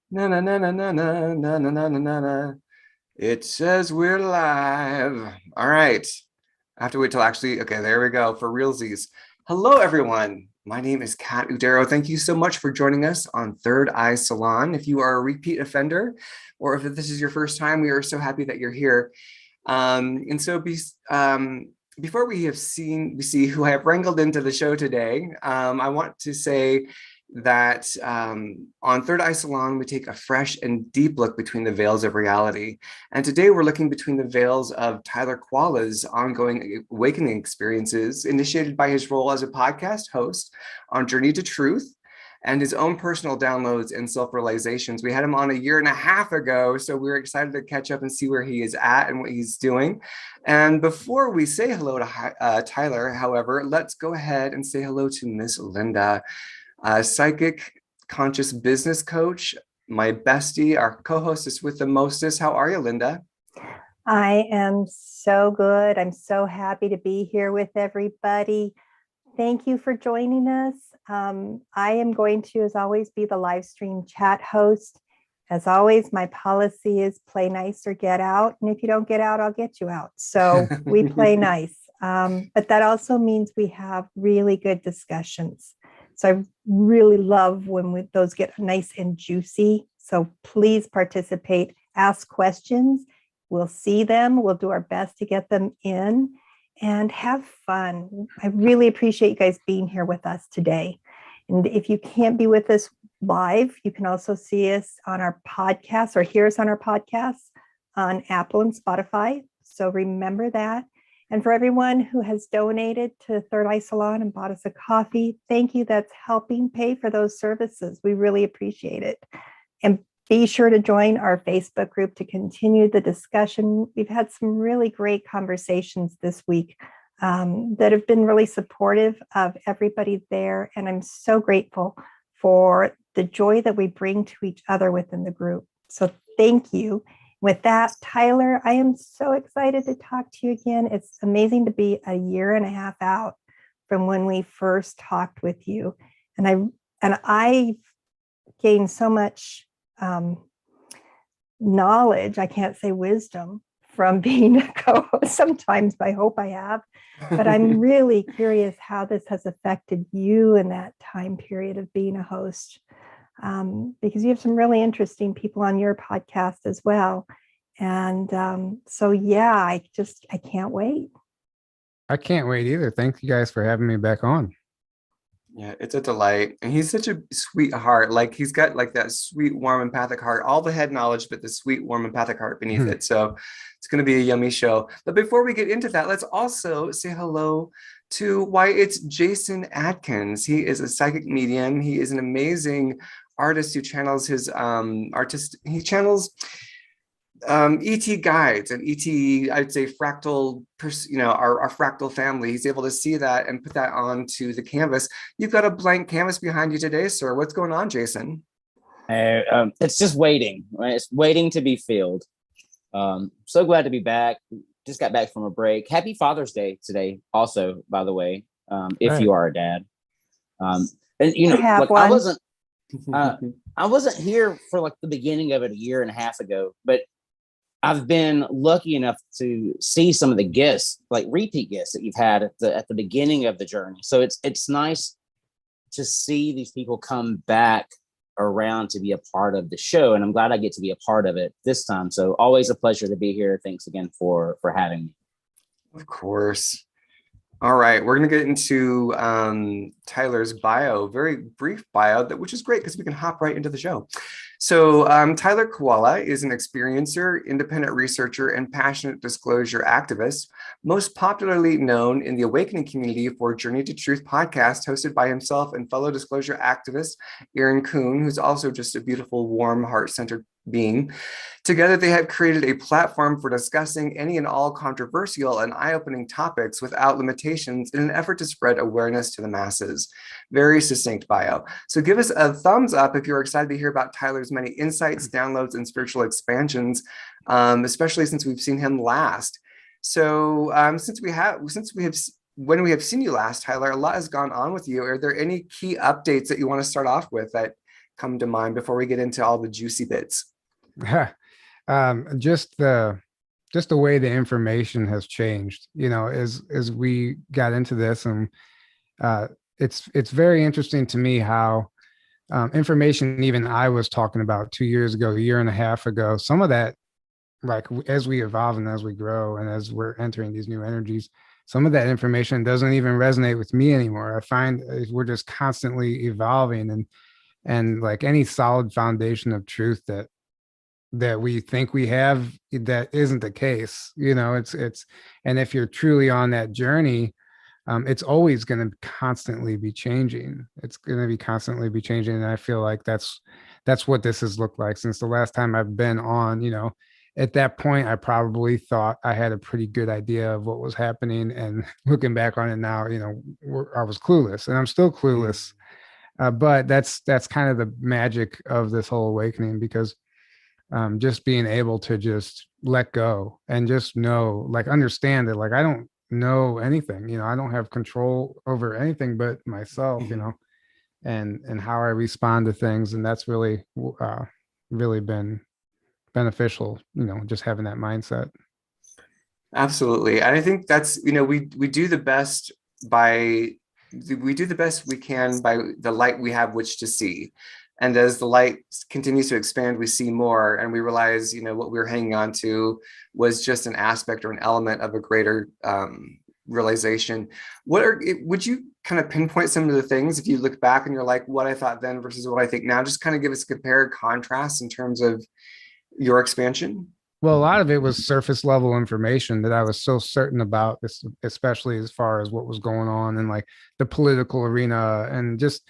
Na na na na na na na na na na na. It says we're live. All right. I have to wait till actually. Okay, there we go for realsies. Hello, everyone. My name is Kat Udero. Thank you so much for joining us on Third Eye Salon. If you are a repeat offender, or if this is your first time, we are so happy that you're here. And so, before we see who I have wrangled into the show today, I want to say that on Third Eye Salon, we take a fresh and deep look between the veils of reality. And today we're looking between the veils of Tyler Kiwala's ongoing awakening experiences, initiated by his role as a podcast host on Journey to Truth, and his own personal downloads and self-realizations. We had him on a year and a half ago, so we're excited to catch up and see where he is at and what he's doing. And before we say hello to Tyler, however, let's go ahead and say hello to Miss Linda, psychic conscious business coach, my bestie, our co-hostess with the mostest. How are you, Linda? I am so good. I'm so happy to be here with everybody. Thank you for joining us. I am going to, as always, be the live stream chat host. As always, my policy is play nice or get out. And if you don't get out, I'll get you out. So we play nice. But that also means we have really good discussions. So I really love when those get nice and juicy. So please participate, ask questions. We'll see them. We'll do our best to get them in and have fun. I really appreciate you guys being here with us today. And if you can't be with us live, you can also see us on our podcast or hear us on our podcasts on Apple and Spotify. So remember that. And for everyone who has donated to Third Eye Salon and bought us a coffee, thank you. That's helping pay for those services. We really appreciate it. And be sure to join our Facebook group to continue the discussion. We've had some really great conversations this week that have been really supportive of everybody there. And I'm so grateful for the joy that we bring to each other within the group. So thank you. With that, Tyler, I am so excited to talk to you again. It's amazing to be a year and a half out from when we first talked with you. And I gained so much knowledge, I can't say wisdom, from being a co-host sometimes. I hope I have, but I'm really curious how this has affected you in that time period of being a host, because you have some really interesting people on your podcast as well. And so, yeah, I can't wait. I can't wait either. Thank you guys for having me back on. Yeah, it's a delight. And he's such a sweetheart. Like he's got like that sweet, warm, empathic heart, all the head knowledge, but the sweet, warm, empathic heart beneath it. So it's going to be a yummy show. But before we get into that, let's also say hello to why it's Jason Adkins. He is a psychic medium. He is an amazing artist who channels his he channels ET guides and ET, I'd say fractal, our fractal family. He's able to see that and put that onto the canvas. You've got a blank canvas behind you today, sir. What's going on, Jason? It's just waiting, right? It's waiting to be filled. So glad to be back. Just got back from a break. Happy Father's Day today, also, by the way, if you are a dad. And look, I wasn't here for like the beginning of it a year and a half ago, but I've been lucky enough to see some of the guests, like repeat guests that you've had at the beginning of the journey. So it's nice to see these people come back around to be a part of the show, and I'm glad I get to be a part of it this time. So always a pleasure to be here. Thanks again for having me. Of course. All right, we're going to get into Tyler's bio, very brief bio, which is great because we can hop right into the show. So Tyler Kiwala is an experiencer, independent researcher, and passionate disclosure activist, most popularly known in the awakening community for Journey to Truth podcast, hosted by himself and fellow disclosure activist Aaron Kuhn, who's also just a beautiful, warm, heart-centered being. Together, they have created a platform for discussing any and all controversial and eye-opening topics without limitations in an effort to spread awareness to the masses. Very succinct bio. So give us a thumbs up if you're excited to hear about Tyler's many insights, downloads, and spiritual expansions, especially since we've seen him last. So when we have seen you last, Tyler, a lot has gone on with you. Are there any key updates that you want to start off with that come to mind before we get into all the juicy bits? Just the way the information has changed, as we got into this, and it's very interesting to me how information even I was talking about 2 years ago, a year and a half ago, some of that, like as we evolve and as we grow and as we're entering these new energies, some of that information doesn't even resonate with me anymore. I find we're just constantly evolving, and like any solid foundation of truth that we think we have, that isn't the case. It's and if you're truly on that journey, it's always going to constantly be changing. It's going to be constantly be changing, and I feel like that's what this has looked like since the last time I've been on. At that point, I probably thought I had a pretty good idea of what was happening, and looking back on it now, I was clueless, and I'm still clueless. But that's kind of the magic of this whole awakening, because just being able to just let go and just know, like, understand that, like, I don't know anything, I don't have control over anything but myself, and how I respond to things. And that's really been beneficial, just having that mindset. Absolutely. And I think that's, we do the best we do the best we can by the light we have which to see. And as the light continues to expand, we see more, and we realize, what we were hanging on to was just an aspect or an element of a greater realization. Would you kind of pinpoint some of the things, if you look back and you're like, what I thought then versus what I think now, just kind of give us a compare contrast in terms of your expansion? Well, a lot of it was surface level information that I was so certain about, especially as far as what was going on in like the political arena, and just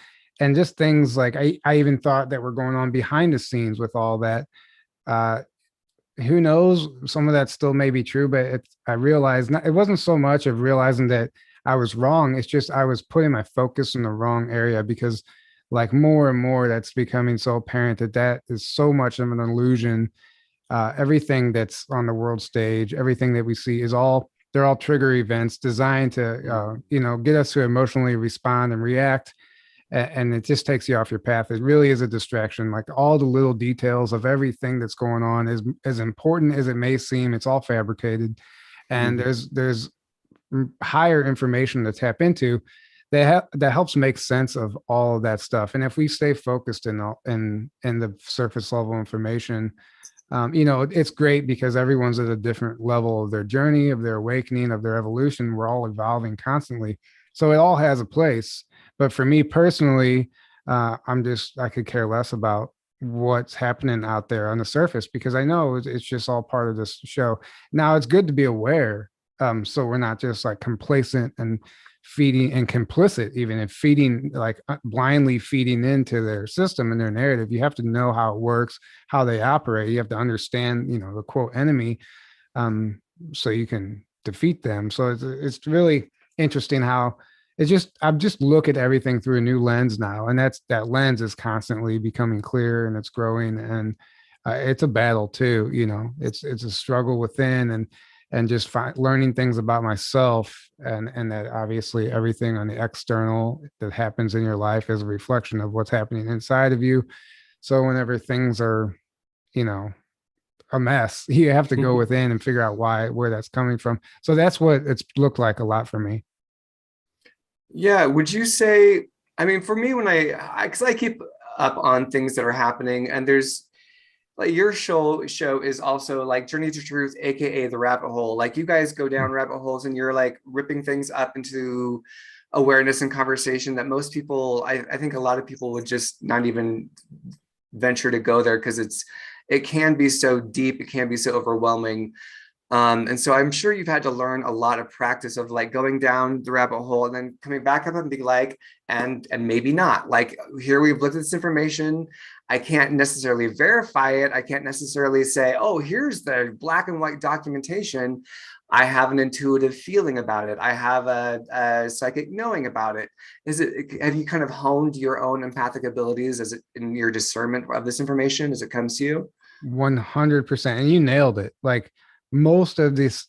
things like I even thought that were going on behind the scenes with all that. Who knows? Some of that still may be true, but I realized it wasn't so much of realizing that I was wrong. It's just I was putting my focus in the wrong area, because like more and more that's becoming so apparent that is so much of an illusion. Everything that's on the world stage, everything that we see they're all trigger events designed to, get us to emotionally respond and react. And it just takes you off your path. It really is a distraction. Like all the little details of everything that's going on is as important as it may seem. It's all fabricated, and there's higher information to tap into that helps make sense of all of that stuff. And if we stay focused in the surface level information, it's great, because everyone's at a different level of their journey, of their awakening, of their evolution. We're all evolving constantly, so it all has a place. But for me personally, I could care less about what's happening out there on the surface, because I know it's just all part of this show. Now, it's good to be aware, so we're not just like complacent and feeding and complicit, even if feeding, like blindly feeding into their system and their narrative. You have to know how it works, how they operate. You have to understand, the quote enemy, so you can defeat them. So it's really interesting how I just look at everything through a new lens now, and that lens is constantly becoming clearer, and it's growing, and it's a battle too. It's a struggle within, and just learning things about myself, and that obviously everything on the external that happens in your life is a reflection of what's happening inside of you. So whenever things are, a mess, you have to go within and figure out where that's coming from. So that's what it's looked like a lot for me. Yeah. Would you say, I mean, for me, when because I keep up on things that are happening, and there's like your show is also like Journey to Truth, aka the rabbit hole. Like you guys go down rabbit holes, and you're like ripping things up into awareness and conversation that most people, I think a lot of people would just not even venture to go there, because it can be so deep, it can be so overwhelming. And so I'm sure you've had to learn a lot of practice of like going down the rabbit hole and then coming back up and being like, and maybe not. Like, here we've looked at this information. I can't necessarily verify it. I can't necessarily say, oh, here's the black and white documentation. I have an intuitive feeling about it. I have a psychic knowing about it. Have you kind of honed your own empathic abilities in your discernment of this information as it comes to you? 100%. And you nailed it. Like, most of this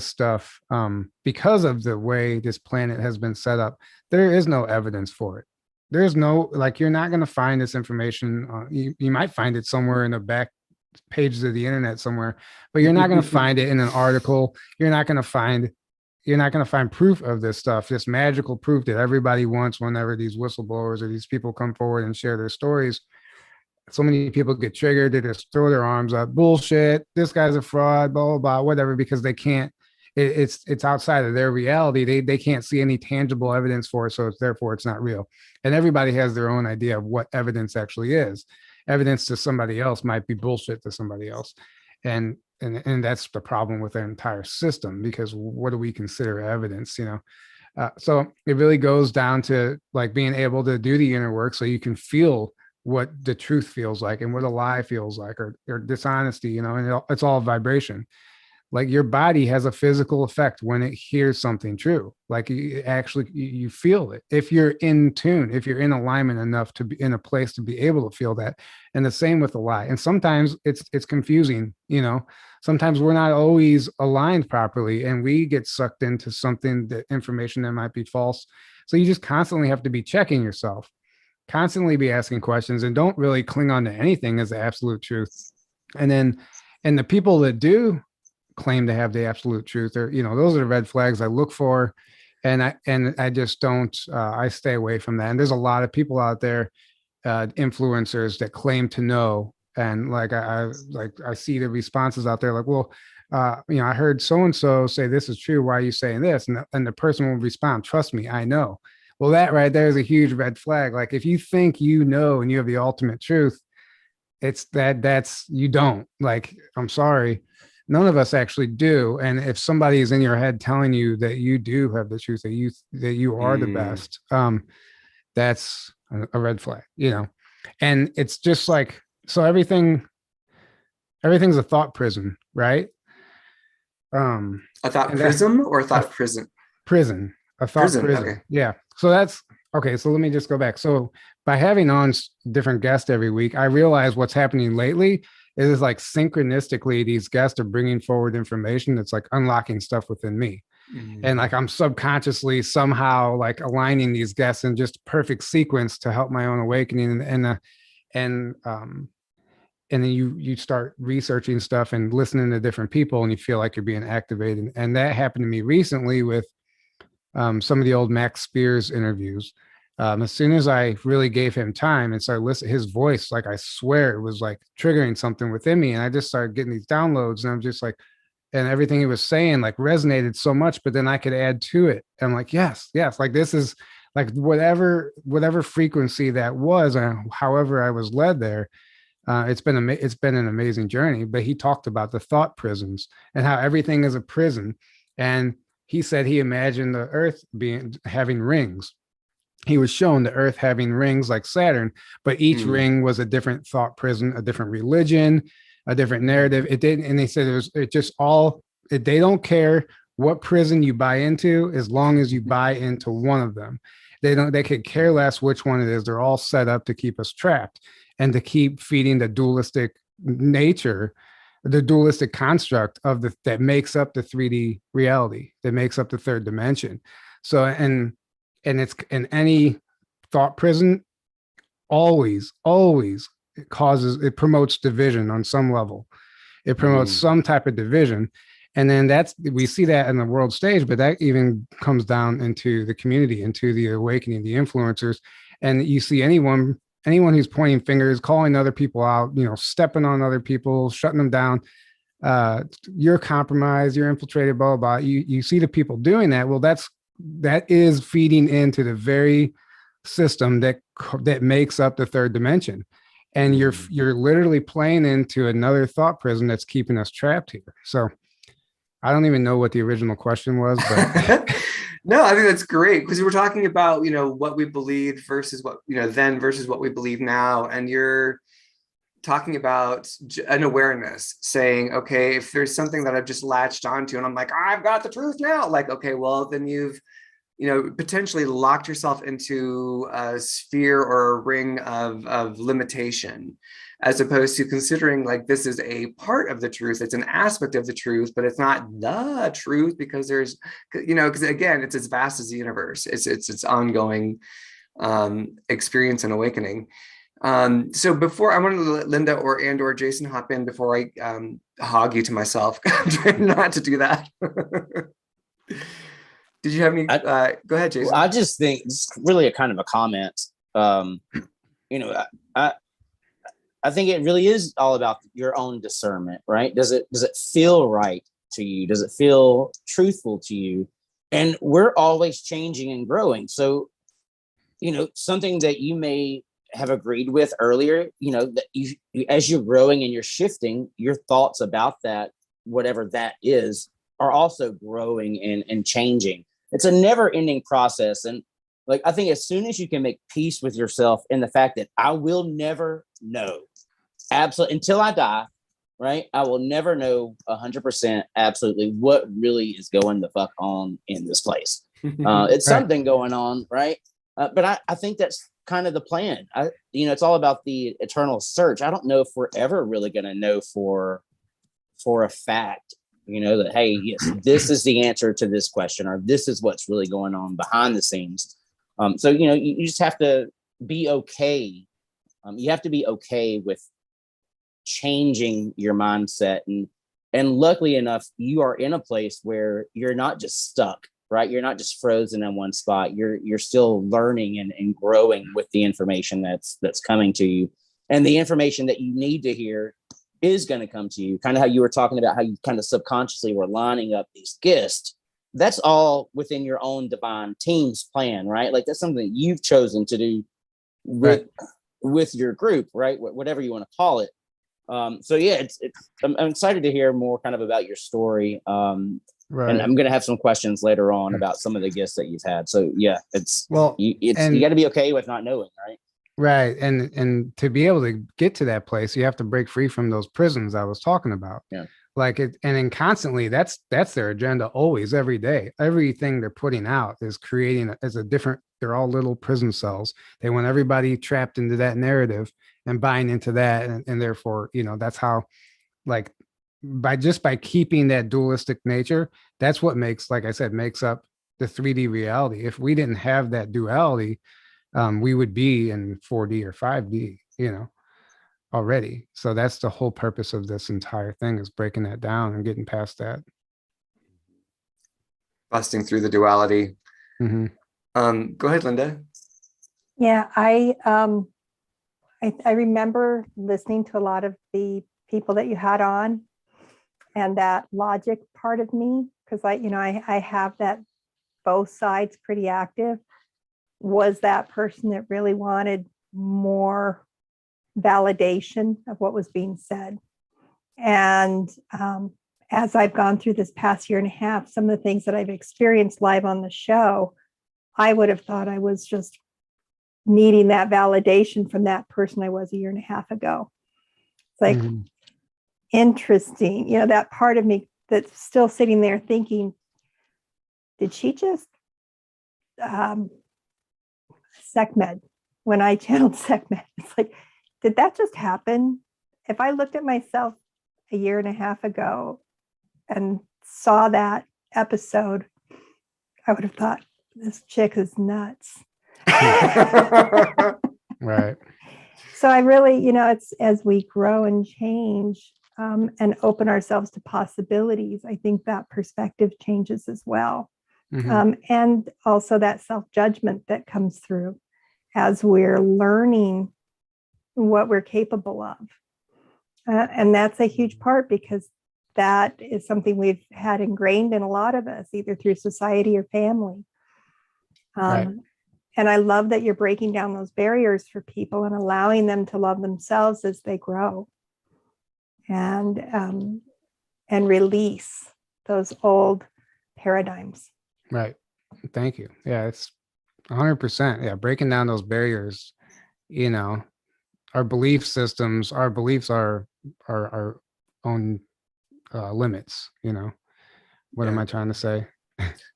stuff, because of the way this planet has been set up, there is no evidence for it. There's no, like, you're not going to find this information. You might find it somewhere in the back pages of the internet somewhere, but you're not going to find it in an article. You're not going to find proof of this stuff, this magical proof that everybody wants whenever these whistleblowers or these people come forward and share their stories. So many people get triggered, they just throw their arms up, bullshit, this guy's a fraud, blah, blah, blah, whatever, because they can't, it's outside of their reality. They can't see any tangible evidence for it, so therefore it's not real. And everybody has their own idea of what evidence actually is. Evidence to somebody else might be bullshit to somebody else. And that's the problem with the entire system, because what do we consider evidence, so it really goes down to like being able to do the inner work so you can feel what the truth feels like and what a lie feels like, or dishonesty, and it's all vibration. Like your body has a physical effect when it hears something true. Like you feel it if you're in tune, if you're in alignment enough to be in a place to be able to feel that. And the same with the lie. And sometimes it's confusing, sometimes we're not always aligned properly and we get sucked into something, that information that might be false. So you just constantly have to be checking yourself, constantly be asking questions, and don't really cling on to anything as the absolute truth. And the people that do claim to have the absolute truth, or those are the red flags I look for, and I just don't, I stay away from that. And there's a lot of people out there, influencers that claim to know, and like I see the responses out there like, well, I heard so and so say this is true, why are you saying this? And the person will respond, trust me, I know. Well, that right there is a huge red flag. Like if you think and you have the ultimate truth, it's that's you don't. Like, I'm sorry, none of us actually do. And if somebody is in your head telling you that you do have the truth, that you are the best, that's a red flag, And it's just like, so everything's a thought prison, right? A thought prism or a thought prison? Prison. A thought prison. Okay. Yeah. So that's okay. So let me just go back. So by having on different guests every week, I realize what's happening lately is like synchronistically, these guests are bringing forward information that's like unlocking stuff within me. And like I'm subconsciously somehow like aligning these guests in just perfect sequence to help my own awakening. And then you start researching stuff and listening to different people, and you feel like you're being activated. And that happened to me recently with some of the old Max Spears interviews. As soon as I really gave him time and started listening, his voice, like I swear it was like triggering something within me. And I just started getting these downloads, and I'm just like, and everything he was saying like resonated so much, but then I could add to it. And I'm like, yes, like this is like whatever frequency that was, and however I was led there. It's been an amazing journey. But he talked about the thought prisons and how everything is a prison. And he said he imagined the earth having rings. He was shown the earth having rings like Saturn, but each ring was a different thought prison, a different religion, a different narrative. It didn't, and they said they don't care what prison you buy into, as long as you buy into one of them. They could care less which one it is. They're all set up to keep us trapped and to keep feeding the dualistic nature, the dualistic construct of that makes up the 3D reality, that makes up the third dimension. So, and it's in any thought prison, always it promotes division on some level. It promotes some type of division. And then we see that in the world stage, but that even comes down into the community, into the awakening, the influencers. And you see anyone who's pointing fingers, calling other people out, stepping on other people, shutting them down. You're compromised, you're infiltrated, blah, blah, blah. You see the people doing that. Well, that is feeding into the very system that makes up the third dimension. And you're literally playing into another thought prison that's keeping us trapped here. So I don't even know what the original question was, but no, I think that's great, because we were talking about, what we believed versus what, then versus what we believe now. And you're talking about an awareness, saying, okay, if there's something that I've just latched onto and I'm like, I've got the truth now, like, okay, well, then you've, potentially locked yourself into a sphere or a ring of limitation, as opposed to considering like this is a part of the truth. It's an aspect of the truth, but it's not the truth, because there's, because again, it's as vast as the universe. It's ongoing experience and awakening. So before, I wanted to let Linda or Jason hop in before I hog you to myself. I'm trying not to do that. Did you have any? Go ahead, Jason. I just think it's really a kind of a comment. I think it really is all about your own discernment, right? Does it feel right to you? Does it feel truthful to you? And we're always changing and growing. So, something that you may have agreed with earlier, that you as you're growing and you're shifting, your thoughts about that, whatever that is, are also growing and changing. It's a never ending process. And like, I think as soon as you can make peace with yourself in the fact that I will never know, absolutely, until I die, right? I will never know 100% absolutely what really is going the fuck on in this place. It's something going on, right? But I think that's kind of the plan. It's all about the eternal search. I don't know if we're ever really going to know for a fact, that, hey, yes, this is the answer to this question, or this is what's really going on behind the scenes. So, you just have to be okay. You have to be okay with changing your mindset. And luckily enough, you are in a place where you're not just stuck, right? You're not just frozen in one spot. You're still learning and growing with the information that's coming to you. And the information that you need to hear is going to come to you. Kind of how you were talking about how you kind of subconsciously were lining up these gifts. That's all within your own divine team's plan, right? Like, that's something you've chosen to do with your group, right? Whatever you want to call it. So yeah, I'm excited to hear more kind of about your story. And I'm going to have some questions later on about some of the gifts that you've had. So yeah, you got to be okay with not knowing, right? Right. And to be able to get to that place, you have to break free from those prisons I was talking about. Yeah. And then constantly, that's their agenda always, every day. Everything they're putting out is creating they're all little prison cells. They want everybody trapped into that narrative and buying into that. And therefore, that's how, like, by keeping that dualistic nature, that's what makes up the 3D reality. If we didn't have that duality, we would be in 4D or 5D, already. So that's the whole purpose of this entire thing, is breaking that down and getting past that. Busting through the duality. Mm-hmm. Go ahead, Linda. Yeah, I remember listening to a lot of the people that you had on, and that logic part of me, because I have that both sides pretty active, was that person that really wanted more validation of what was being said. And as I've gone through this past year and a half, some of the things that I've experienced live on the show, I would have thought I was just needing that validation from that person I was a year and a half ago. It's like, interesting, that part of me that's still sitting there thinking, did she just SecMed, when I channeled SecMed, it's like, did that just happen? If I looked at myself a year and a half ago and saw that episode, I would have thought, this chick is nuts. Right. So I really, it's as we grow and change and open ourselves to possibilities, I think that perspective changes as well. And also that self-judgment that comes through as we're learning what we're capable of. And that's a huge part, because that is something we've had ingrained in a lot of us, either through society or family. And I love that you're breaking down those barriers for people and allowing them to love themselves as they grow, and release those old paradigms. Right. Thank you. Yeah, it's 100%. Yeah, breaking down those barriers. Our belief systems, our beliefs are our own limits. What am I trying to say?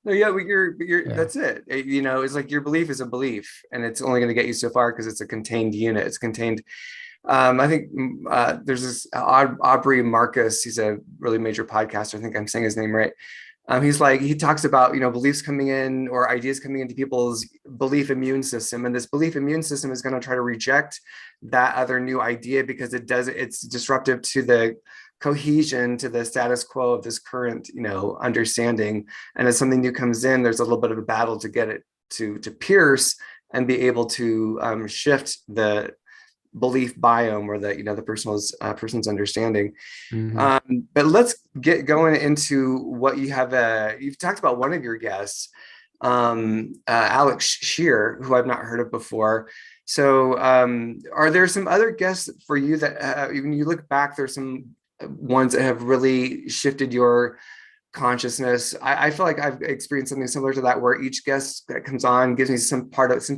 No, yeah, but you're that's it. It's like your belief is a belief, and it's only going to get you so far because it's a contained unit. It's contained. I think there's this Aubrey Marcus. He's a really major podcaster. I think I'm saying his name right. He's like, he talks about, beliefs coming in or ideas coming into people's belief immune system. And this belief immune system is going to try to reject that other new idea because it's disruptive to the cohesion, to the status quo of this current, understanding. And as something new comes in, there's a little bit of a battle to get it to pierce and be able to shift the belief biome or the person's understanding. But let's get going into what you have. You've talked about one of your guests, Alex Shear, who I've not heard of before. So are there some other guests for you that when you look back, there's some ones that have really shifted your consciousness? I feel like I've experienced something similar to that, where each guest that comes on gives me some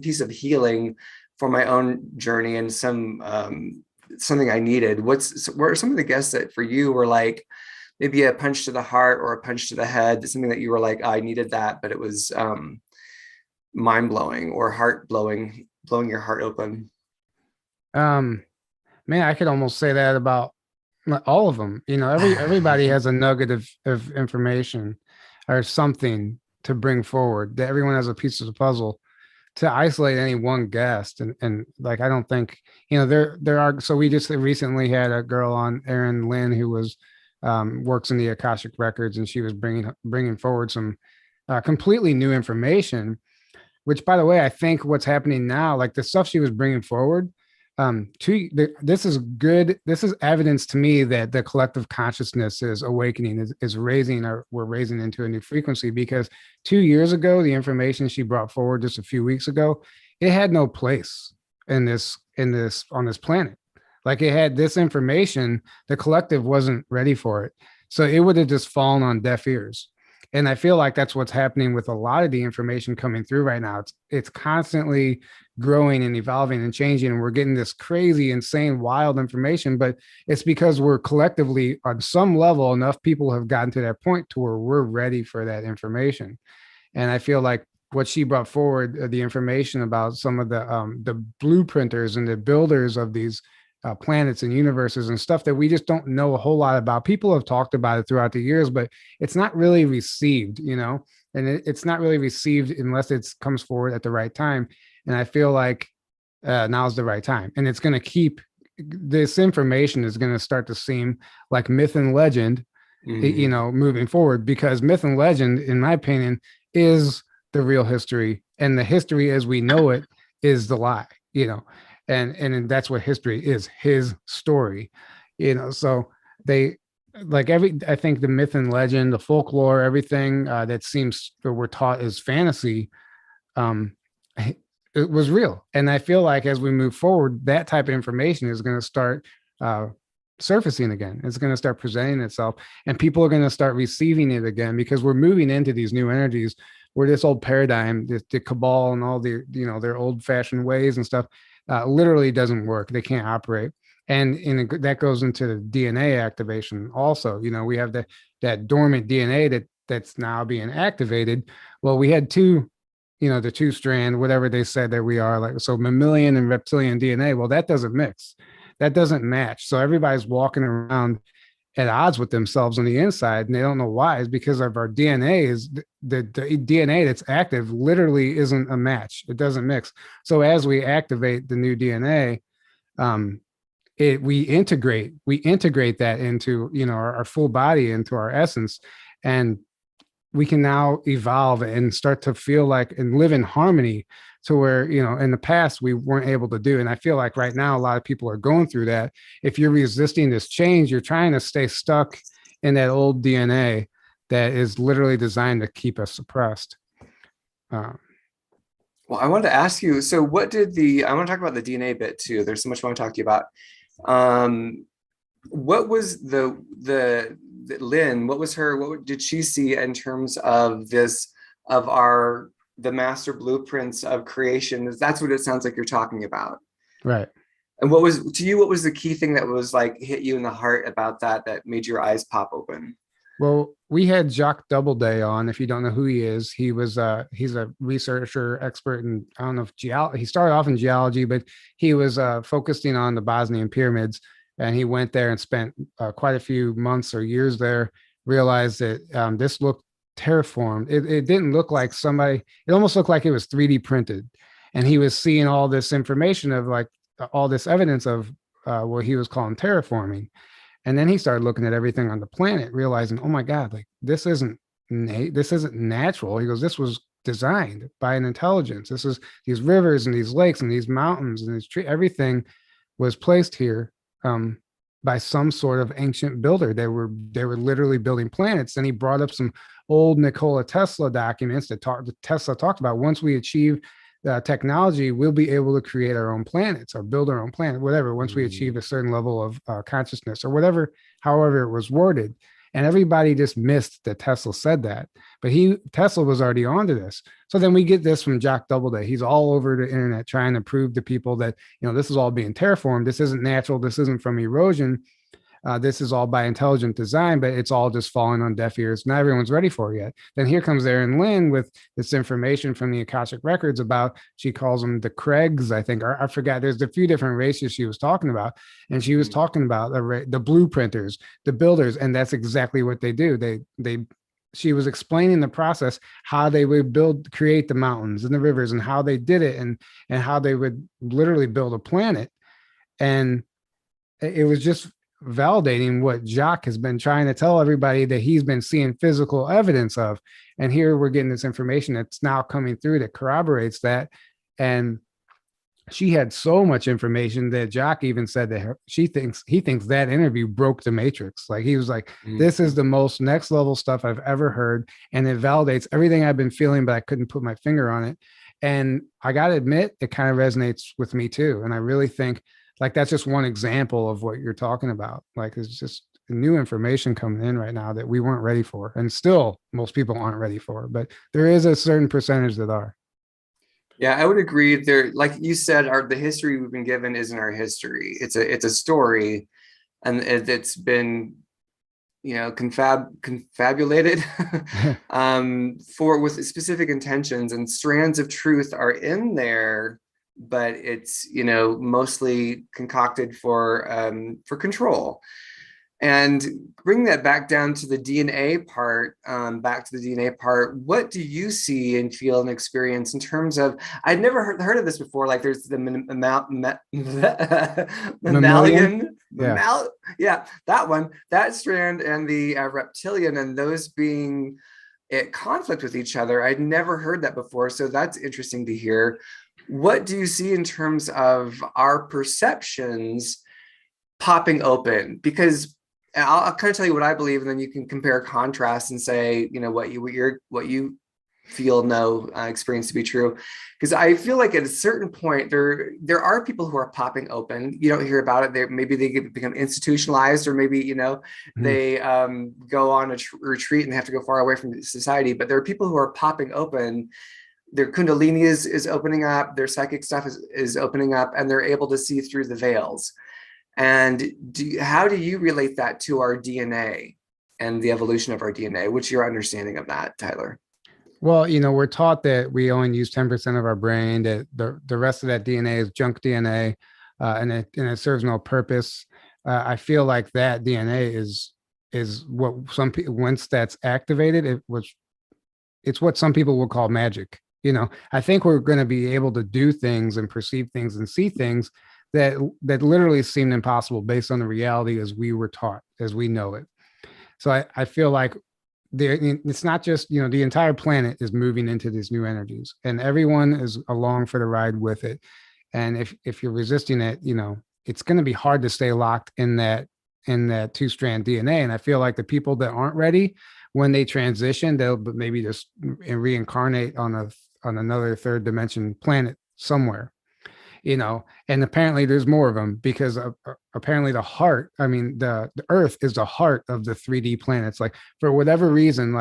piece of healing for my own journey and something I needed. What are some of the guests that for you were like maybe a punch to the heart or a punch to the head, something that you were like, I needed that, but it was mind blowing or heart blowing your heart open? Man, I could almost say that about all of them. Everybody has a nugget of information or something to bring forward, that everyone has a piece of the puzzle. To isolate any one guest and like, I don't think, there are. So we just recently had a girl on, Erin Lynn, who was works in the Akashic records, and she was bringing forward some completely new information, which, by the way, I think what's happening now, like the stuff she was bringing forward, this is good. This is evidence to me that the collective consciousness is awakening, is raising, or we're raising into a new frequency. Because 2 years ago, the information she brought forward just a few weeks ago, it had no place on this planet. Like, it had this information, the collective wasn't ready for it, so it would have just fallen on deaf ears. And I feel like that's what's happening with a lot of the information coming through right now. It's constantly growing and evolving and changing, and we're getting this crazy, insane, wild information. But it's because we're collectively, on some level, enough people have gotten to that point to where we're ready for that information. And I feel like what she brought forward, the information about some of the blueprinters and the builders of these planets and universes and stuff that we just don't know a whole lot about. People have talked about it throughout the years, but it's not really received, and it's not really received unless it comes forward at the right time. And I feel like now's the right time, and it's going to keep, this information is going to start to seem like myth and legend, moving forward, because myth and legend, in my opinion, is the real history, and the history as we know it is the lie, and that's what history is, his story, so they, like, I think the myth and legend, the folklore, everything that seems that we're taught is fantasy, it was real. And I feel like as we move forward, that type of information is going to start surfacing again. It's going to start presenting itself, and people are going to start receiving it again, because we're moving into these new energies where this old paradigm, the cabal and all the, their old fashioned ways and stuff, literally doesn't work. They can't operate. And that goes into the DNA activation also. We have that dormant DNA that's now being activated. Well, we had the 2-strand, whatever they said that we are, like, so mammalian and reptilian DNA. Well, that doesn't mix. That doesn't match. So everybody's walking around at odds with themselves on the inside, and they don't know why. It's because of our DNA is the DNA that's active literally isn't a match. It doesn't mix. So as we activate the new DNA, we integrate that into, our full body, into our essence, and we can now evolve and start to feel like and live in harmony, to where, in the past we weren't able to do. And I feel like right now a lot of people are going through that. If you're resisting this change, you're trying to stay stuck in that old DNA that is literally designed to keep us suppressed. Well, I wanted to ask you, so I want to talk about the DNA bit too. There's so much I want to talk to you about. What was the Lynn, what did she see in terms of the master blueprints of creation? That's what it sounds like you're talking about. Right. And what was the key thing that was like hit you in the heart about that made your eyes pop open? Well, we had Jacques Doubleday on. If you don't know who he is, he's a researcher, expert in, I don't know if geology. He started off in geology, but he was focusing on the Bosnian pyramids, and he went there and spent quite a few months or years there. Realized that this looked terraformed. It didn't look like somebody, it almost looked like it was 3D printed. And he was seeing all this information of like all this evidence of what he was calling terraforming. And then he started looking at everything on the planet, realizing, oh my God, like this isn't natural. He goes, this was designed by an intelligence. This is these rivers and these lakes and these mountains and these trees, everything was placed here by some sort of ancient builder. They were literally building planets. And he brought up some old Nikola Tesla documents that Tesla talked about. Once we achieve technology, we'll be able to create our own planets or build our own planet, whatever, once we achieve a certain level of consciousness or whatever, however it was worded. And everybody just missed that Tesla said that. But Tesla was already onto this. So then we get this from Jock Doubleday. He's all over the internet trying to prove to people that, this is all being terraformed. This isn't natural. This isn't from erosion. This is all by intelligent design, but it's all just falling on deaf ears. Not everyone's ready for it yet. Then here comes Erin Lynn with this information from the Akashic Records about, she calls them the Craigs, I think, or I forgot. There's a few different races she was talking about. And she was talking about the blueprinters, the builders, and that's exactly what they do. She was explaining the process, how they would create the mountains and the rivers and how they did it and how they would literally build a planet. And it was just validating what Jacques has been trying to tell everybody that he's been seeing physical evidence of. And here we're getting this information that's now coming through that corroborates that. And she had so much information that Jacques even said that he thinks that interview broke the matrix. Like he was like, this is the most next level stuff I've ever heard. And it validates everything I've been feeling, but I couldn't put my finger on it. And I got to admit, it kind of resonates with me too. And I really think like that's just one example of what you're talking about. Like it's just new information coming in right now that we weren't ready for. And still most people aren't ready for, but there is a certain percentage that are. Yeah, I would agree. There, like you said, the history we've been given isn't our history. It's a story, and it's been, confabulated with specific intentions, and strands of truth are in there, but it's mostly concocted for control. And bring that back down to the DNA part, what do you see and feel and experience in terms of, I'd never heard of this before, like there's the mammalian, that one, that strand, and the reptilian, and those being at conflict with each other. I'd never heard that before, so that's interesting to hear. What do you see in terms of our perceptions popping open? Because I'll kind of tell you what I believe, and then you can compare, contrast, and say, what you feel, experience to be true. Because I feel like at a certain point, there are people who are popping open. You don't hear about it. Maybe they become institutionalized, or maybe they go on a retreat and they have to go far away from society. But there are people who are popping open. Their kundalini is opening up. Their psychic stuff is opening up, and they're able to see through the veils. And how do you relate that to our DNA and the evolution of our DNA? What's your understanding of that, Tyler? Well, we're taught that we only use 10% of our brain, that the rest of that DNA is junk DNA, and it serves no purpose. I feel like that DNA is what some people, once that's activated, it's what some people will call magic. I think we're going to be able to do things and perceive things and see things that literally seemed impossible based on the reality as we were taught, as we know it. So I feel like it's not just, the entire planet is moving into these new energies, and everyone is along for the ride with it. And if you're resisting it, it's going to be hard to stay locked in that two-strand DNA. And I feel like the people that aren't ready, when they transition, they'll maybe just reincarnate on another third dimension planet somewhere. And apparently there's more of them, because apparently the Earth is the heart of the 3D planets. Like for whatever reason,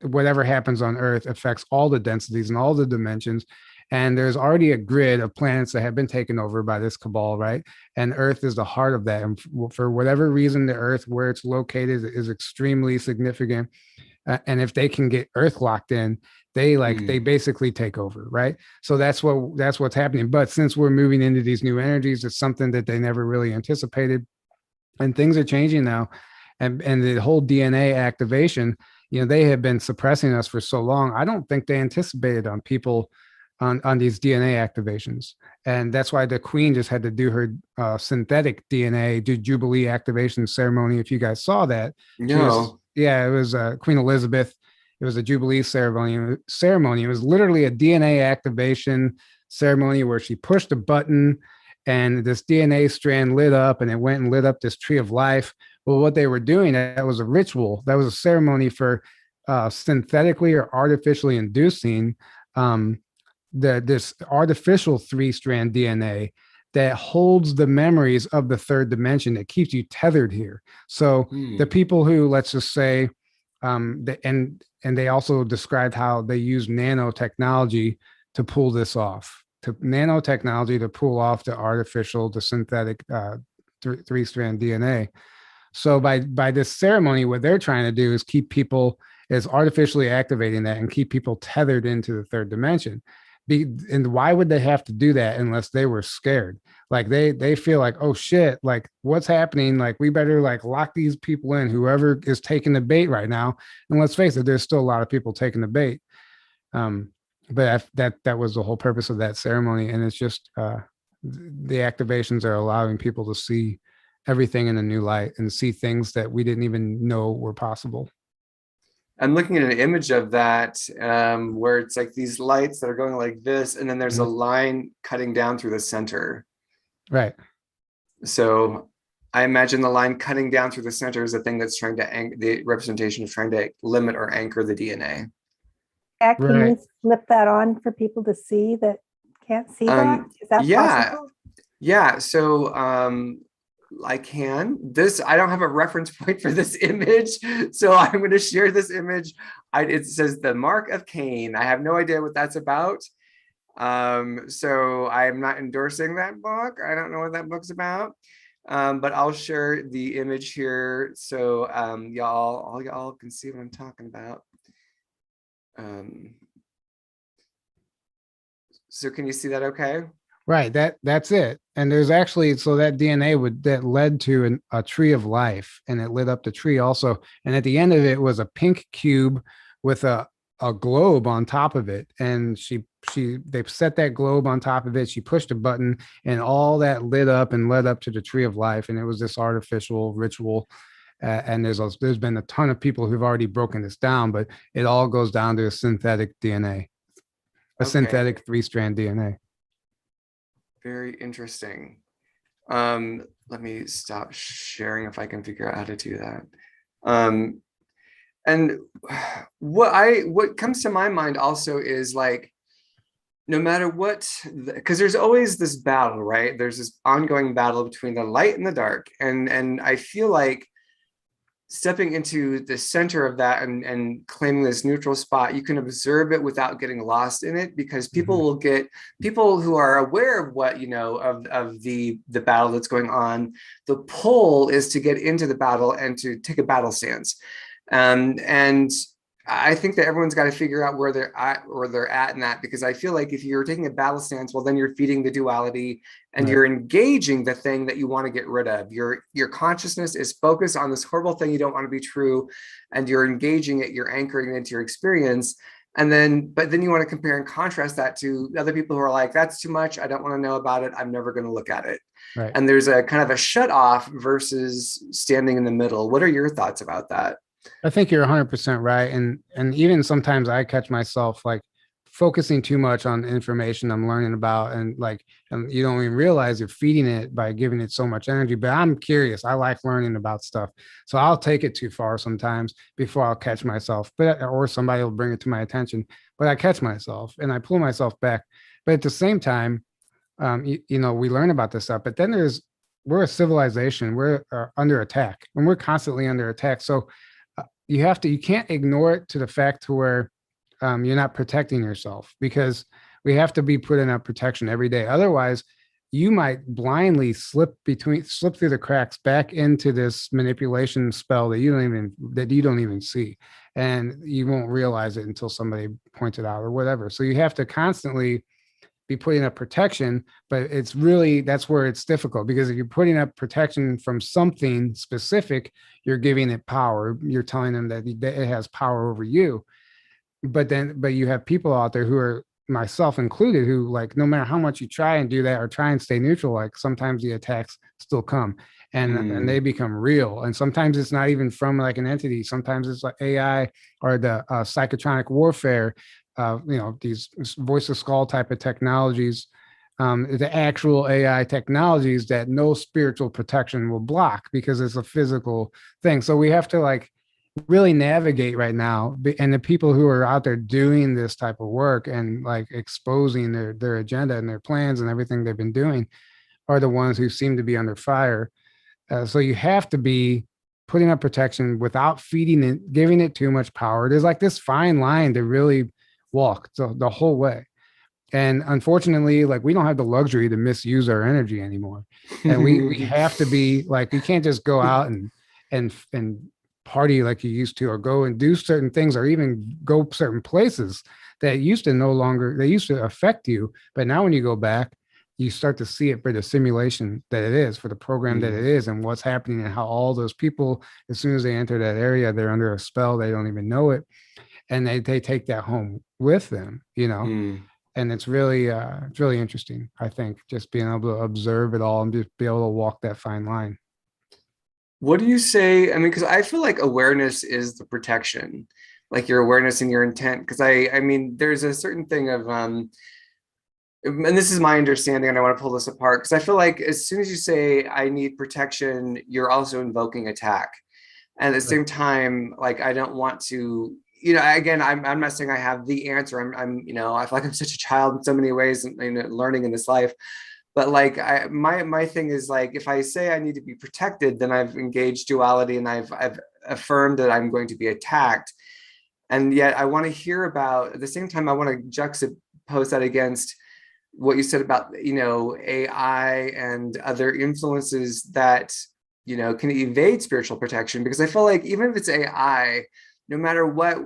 whatever happens on Earth affects all the densities and all the dimensions. And there's already a grid of planets that have been taken over by this cabal, right? And Earth is the heart of that. And for whatever reason, the Earth, where it's located, is extremely significant. And if they can get Earth locked in, they basically take over, right? So that's what's happening. But since we're moving into these new energies, it's something that they never really anticipated, and things are changing now. And the whole DNA activation, they had been suppressing us for so long. I don't think they anticipated on people on these DNA activations. And that's why the Queen just had to do her synthetic DNA Jubilee activation ceremony. If you guys saw that, No. it was Queen Elizabeth. It was a Jubilee ceremony. It was literally a DNA activation ceremony where she pushed a button and this DNA strand lit up, and it went and lit up this tree of life. Well, what they were doing, that was a ritual. That was a ceremony for synthetically or artificially inducing this artificial 3-strand DNA that holds the memories of the third dimension, that keeps you tethered here. So the people who, let's just say, and they also described how they use nanotechnology to pull this off, to pull off the synthetic 3-strand DNA. So by this ceremony, what they're trying to do is keep people, is artificially activating that and keep people tethered into the third dimension. And why would they have to do that unless they were scared? Like they feel like, oh shit, like what's happening? Like we better like lock these people in, whoever is taking the bait right now. And let's face it, there's still a lot of people taking the bait. But that was the whole purpose of that ceremony. And it's just the activations are allowing people to see everything in a new light and see things that we didn't even know were possible. I'm looking at an image of that where it's like these lights that are going like this, and then there's a line cutting down through the center. Right. So I imagine the line cutting down through the center is the thing that's trying to the representation of trying to limit or anchor the DNA. Yeah, can you flip that on for people to see that can't see that? Is that possible? Yeah. So I can. I don't have a reference point for this image, so I'm going to share this image. It says the Mark of Cain. I have no idea what that's about. So I'm not endorsing that book. I don't know what that book's about. But I'll share the image here so y'all can see what I'm talking about. So can you see that okay? Right, that's it. And there's actually, so that DNA that led to a tree of life, and it lit up the tree also. And at the end of it was a pink cube with a globe on top of it. And they set that globe on top of it. She pushed a button and all that lit up and led up to the tree of life. And it was this artificial ritual. And there's been a ton of people who've already broken this down, but it all goes down to a synthetic DNA, synthetic 3-strand DNA. Very interesting. Let me stop sharing if I can figure out how to do that. And what comes to my mind also is like, no matter what, because there's always this battle, right? There's this ongoing battle between the light and the dark. And I feel like stepping into the center of that and claiming this neutral spot, you can observe it without getting lost in it, because people who are aware of what, of the battle that's going on, the pull is to get into the battle and to take a battle stance. And I think that everyone's got to figure out where they're at in that, because I feel like if you're taking a battle stance, well, then you're feeding the duality and you're engaging the thing that you want to get rid of. Your consciousness is focused on this horrible thing you don't want to be true, and you're engaging it, you're anchoring it into your experience. But then you want to compare and contrast that to other people who are like, that's too much, I don't want to know about it, I'm never going to look at it. Right. And there's a kind of a shut off versus standing in the middle. What are your thoughts about that? I think you're 100% right. And even sometimes I catch myself like focusing too much on information I'm learning about, and you don't even realize you're feeding it by giving it so much energy. But I'm curious. I like learning about stuff. So I'll take it too far sometimes before I'll catch myself, or somebody will bring it to my attention, but I catch myself and I pull myself back. But at the same time, we learn about this stuff, but then we're a civilization, we're under attack, and we're constantly under attack. So you can't ignore it to the fact to where you're not protecting yourself, because we have to be putting up protection every day. Otherwise, you might blindly slip through the cracks back into this manipulation spell that you don't even see, and you won't realize it until somebody points it out or whatever. So you have to constantly be putting up protection, but it's really, that's where it's difficult, because if you're putting up protection from something specific, you're giving it power. You're telling them that it has power over you. But you have people out there who are, myself included, who, like, no matter how much you try and do that or try and stay neutral, like sometimes the attacks still come, and they become real. And sometimes it's not even from like an entity. Sometimes it's like AI or the psychotronic warfare, these voice of skull type of technologies, the actual AI technologies that no spiritual protection will block, because it's a physical thing. So we have to like really navigate right now. And the people who are out there doing this type of work and like exposing their agenda and their plans and everything they've been doing are the ones who seem to be under fire. So you have to be putting up protection without feeding it, giving it too much power. There's like this fine line to really walk the whole way. And unfortunately, like, we don't have the luxury to misuse our energy anymore. And we have to be like, we can't just go out and party like you used to, or go and do certain things, or even go certain places that used to affect you. But now when you go back, you start to see it for the simulation that it is, for the program that it is, and what's happening, and how all those people, as soon as they enter that area, they're under a spell. They don't even know it. And they take that home with them, and it's really interesting. I think just being able to observe it all and just be able to walk that fine line. What do you say? I mean, because I feel like awareness is the protection, like your awareness and your intent. Because I mean, there's a certain thing of, and this is my understanding, and I want to pull this apart, because I feel like as soon as you say I need protection, you're also invoking attack. And at the same time, like, I don't want to, again, I'm not saying I have the answer. I'm I feel like I'm such a child in so many ways, and learning in this life. But like, my thing is, like, if I say I need to be protected, then I've engaged duality, and I've affirmed that I'm going to be attacked. And yet I want to hear about, at the same time, I want to juxtapose that against what you said about, AI and other influences that, can evade spiritual protection. Because I feel like even if it's AI, no matter what,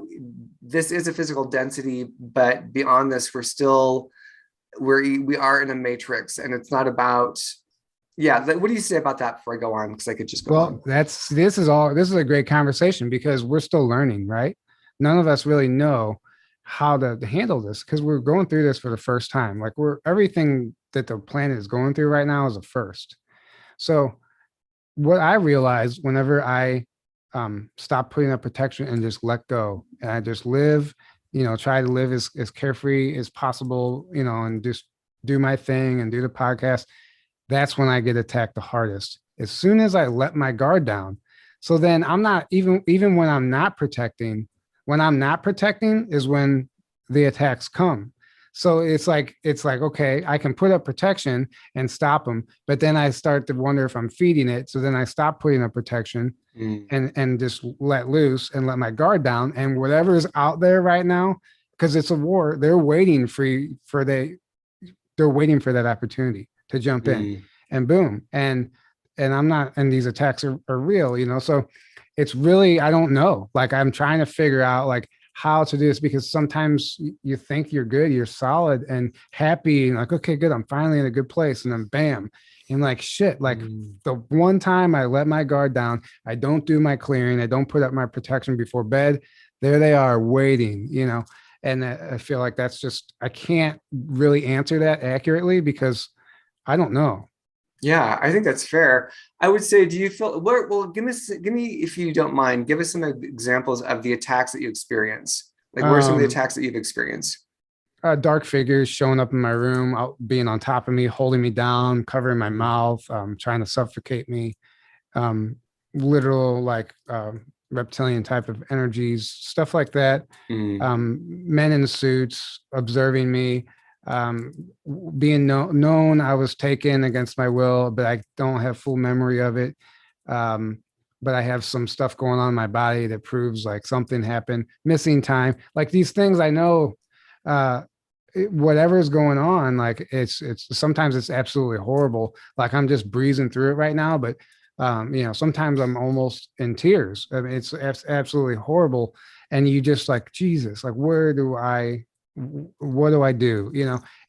this is a physical density, but beyond this, we are in a matrix, and it's not about, what do you say about that before I go on? Because I could just go on. This is a great conversation, because we're still learning, right? None of us really know how to handle this, because we're going through this for the first time. Like, everything that the planet is going through right now is a first. So what I realized whenever I stop putting up protection and just let go, and I just live, try to live as carefree as possible, and just do my thing and do the podcast, that's when I get attacked the hardest. As soon as I let my guard down. So then I'm not, even when I'm not protecting, is when the attacks come. So it's like, okay, I can put up protection and stop them, but then I start to wonder if I'm feeding it. So then I stop putting up protection and just let loose and let my guard down. And whatever is out there right now, because it's a war, they're waiting they're waiting for that opportunity to jump in, and boom. And I'm not, and these attacks are real, so it's really, I don't know. Like, I'm trying to figure out like how to do this, because sometimes you think you're good, you're solid and happy, and like, okay, good, I'm finally in a good place. And then bam, and like, shit, like the one time I let my guard down, I don't do my clearing, I don't put up my protection before bed, there they are waiting, and I feel like that's just, I can't really answer that accurately, because I don't know. Yeah, I think that's fair. I would say, do you feel, well, give me, if you don't mind, give us some examples of the attacks that you experience. Like, what are some of the attacks that you've experienced? Dark figures showing up in my room, being on top of me, holding me down, covering my mouth, trying to suffocate me. Literal, like, reptilian type of energies, stuff like that. Men in suits observing me. Being known I was taken against my will, but I don't have full memory of it. But I have some stuff going on in my body that proves like something happened. Missing time, like these things I know, whatever is going on, like it's sometimes it's absolutely horrible. Like, I'm just breezing through it right now, but sometimes I'm almost in tears. I mean, it's absolutely horrible. And you just like, Jesus, like, where do I what do I do?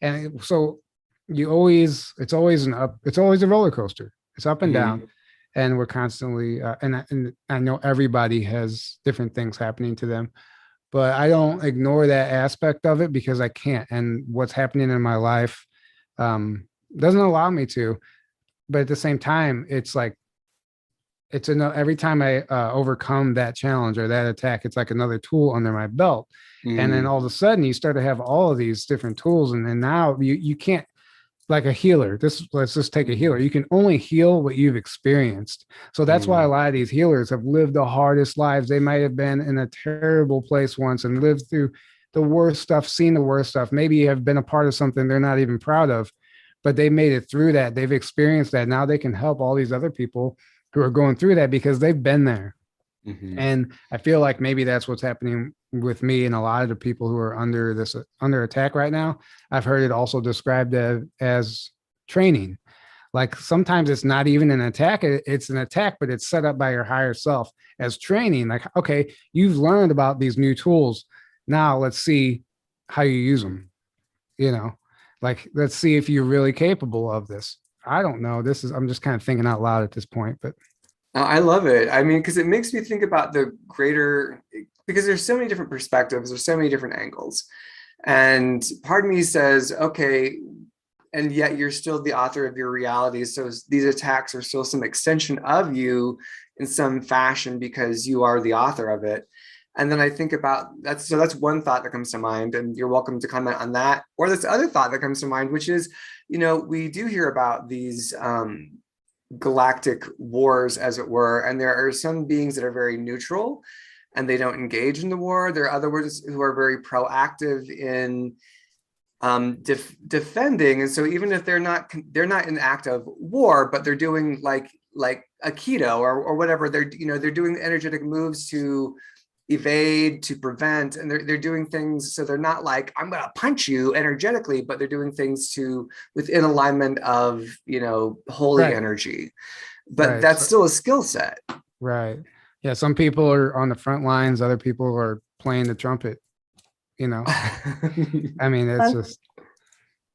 And so it's always a roller coaster. It's up and down, and we're constantly, and I know everybody has different things happening to them, but I don't ignore that aspect of it because I can't. And what's happening in my life doesn't allow me to. But at the same time, it's like, every time I overcome that challenge or that attack, it's like another tool under my belt. And then all of a sudden you start to have all of these different tools. And then now you can't, like a healer, let's just take a healer. You can only heal what you've experienced. So that's why a lot of these healers have lived the hardest lives. They might have been in a terrible place once and lived through the worst stuff, seen the worst stuff, maybe have been a part of something they're not even proud of, but they made it through that. They've experienced that. Now they can help all these other people who are going through that because they've been there. And I feel like maybe that's what's happening with me and a lot of the people who are under attack right now. I've heard it also described as training. Like sometimes it's not even an attack. It's an attack, but it's set up by your higher self as training. Like, okay, you've learned about these new tools. Now let's see how you use them. Like, let's see if you're really capable of this. I don't know. I'm just kind of thinking out loud at this point, but. I love it. I mean, because it makes me think about because there's so many different perspectives, there's so many different angles. And part of me says, okay, and yet you're still the author of your reality. So these attacks are still some extension of you in some fashion because you are the author of it. And then I think about that. So that's one thought that comes to mind, and you're welcome to comment on that. Or this other thought that comes to mind, which is, we do hear about these galactic wars, as it were, and there are some beings that are very neutral and they don't engage in the war. There are other ones who are very proactive in defending, and so even if they're not in act of war, but they're doing like Aikido or whatever, they're doing energetic moves to evade, to prevent, and they're doing things, so they're not like, I'm gonna punch you energetically, but they're doing things within alignment of holy energy. But that's still a skill set. Right. Yeah, some people are on the front lines, other people are playing the trumpet. I mean, it's just.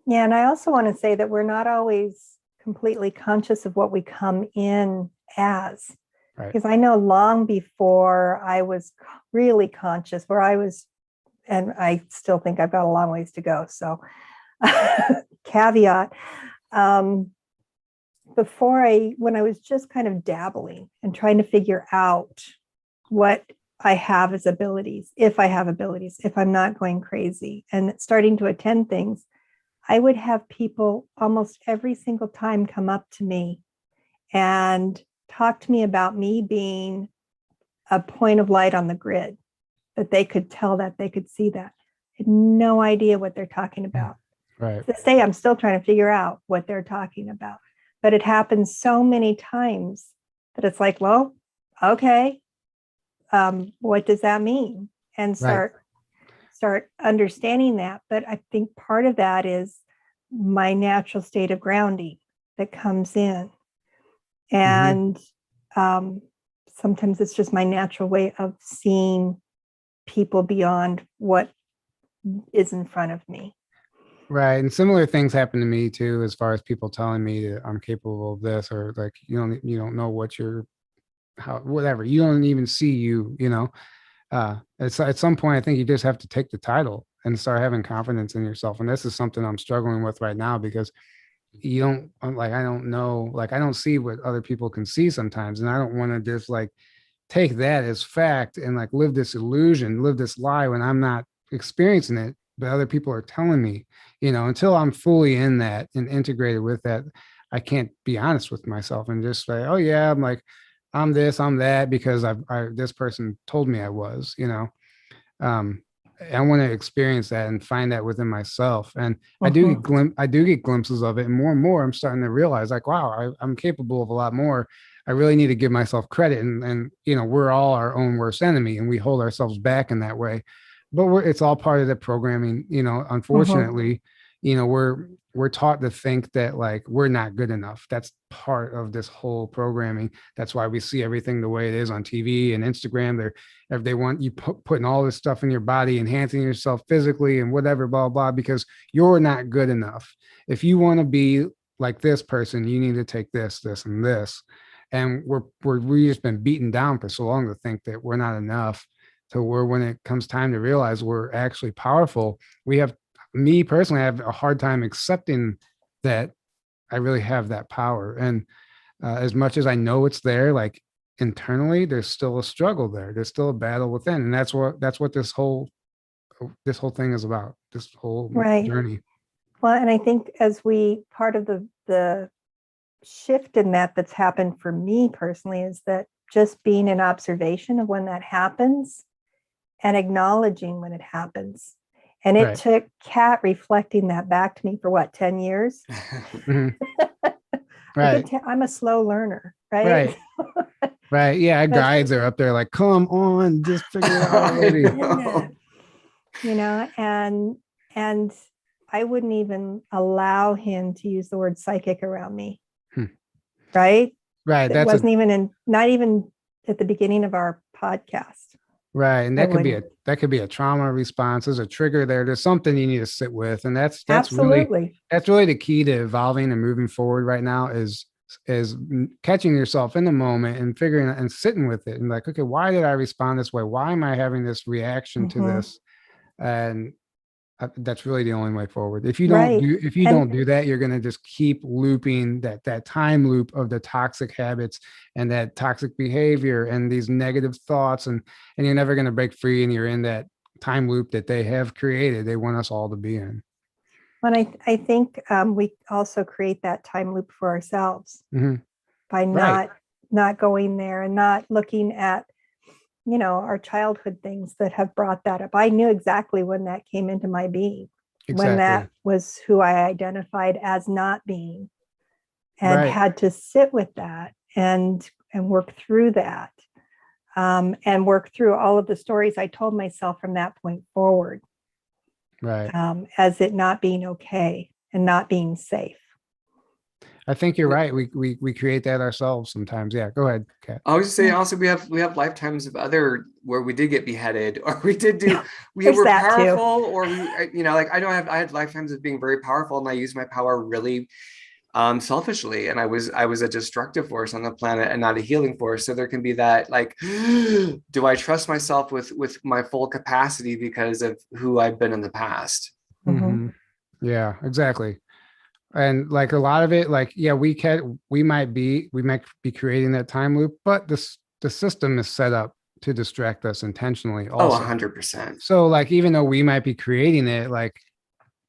Yeah, and I also want to say that we're not always completely conscious of what we come in as. Right. Because I know long before I was really conscious, and I still think I've got a long ways to go. So caveat, when I was just kind of dabbling and trying to figure out what I have as abilities, if I have abilities, if I'm not going crazy, and starting to attend things, I would have people almost every single time come up to me and talk to me about me being a point of light on the grid, that they could tell that, they could see that. I had no idea what they're talking about. Right. To this day, I'm still trying to figure out what they're talking about. But it happens so many times that it's like, well, okay, what does that mean? And start understanding that. But I think part of that is my natural state of grounding that comes in. And sometimes it's just my natural way of seeing people beyond what is in front of me. Right. And similar things happen to me too, as far as people telling me that I'm capable of this, or like, you don't know whatever, you don't even see it's at some point, I think you just have to take the title and start having confidence in yourself. And this is something I'm struggling with right now, because I don't know, I don't see what other people can see sometimes. And I don't want to just take that as fact and live this illusion, live this lie when I'm not experiencing it, but other people are telling me, until I'm fully in that and integrated with that, I can't be honest with myself and just say, oh yeah, I'm this, I'm that, because this person told me I was, I want to experience that and find that within myself. And I do get glimpses of it. And more I'm starting to realize wow, I'm capable of a lot more. I really need to give myself credit. And we're all our own worst enemy, and we hold ourselves back in that way. But it's all part of the programming, unfortunately, we're we're taught to think that like we're not good enough. That's part of this whole programming. That's why we see everything the way it is on TV and Instagram. If they want you putting all this stuff in your body, enhancing yourself physically and whatever, blah, blah, because you're not good enough. If you want to be like this person, you need to take this, this, and this. And we've just been beaten down for so long to think that we're not enough, to where when it comes time to realize we're actually powerful, me personally, I have a hard time accepting that I really have that power. And as much as I know it's there, like internally, there's still a struggle there. There's still a battle within. And that's what this whole thing is about, this whole journey. Well, and I think part of the shift in that's happened for me personally is that just being in observation of when that happens and acknowledging when it happens. And it took Kat reflecting that back to me for 10 years? Mm-hmm. Right. I'm a slow learner, right? Right. Right. Yeah. Guides are up there like, come on, just figure it out already. You know, and I wouldn't even allow him to use the word psychic around me. Right. Right. That wasn't not even at the beginning of our podcast. Right. And that could be a trauma response. There's a trigger there. There's something you need to sit with. And that's really the key to evolving and moving forward right now is catching yourself in the moment and figuring and sitting with it and like, okay, why did I respond this way? Why am I having this reaction to this? And that's really the only way forward. If you don't do that, you're going to just keep looping that time loop of the toxic habits and that toxic behavior and these negative thoughts, and you're never going to break free, and you're in that time loop that they have created. They want us all to be in. And I think we also create that time loop for ourselves by not going there and not looking at our childhood things that have brought that up. I knew exactly when that came into my being, when that was who I identified as not being, and had to sit with that and work through that, and work through all of the stories I told myself from that point forward, as it not being okay and not being safe. I think you're right. We create that ourselves sometimes. Yeah, go ahead, Kat. I was just saying also we have lifetimes of where we did get beheaded, or we were powerful, or I had lifetimes of being very powerful, and I used my power really selfishly, and I was a destructive force on the planet and not a healing force. So there can be that like, do I trust myself with my full capacity because of who I've been in the past? Mm-hmm. Yeah, exactly. And like a lot of it, like, yeah, we might be creating that time loop, but the system is set up to distract us intentionally also. 100%. So like, even though we might be creating it, like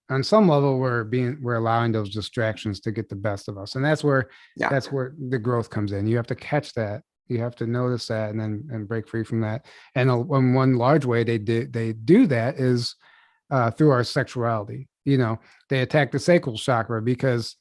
on some level, we're allowing those distractions to get the best of us. And that's where the growth comes in. You have to catch that. You have to notice that and break free from that. And one large way they do that is through our sexuality. They attack the sacral chakra because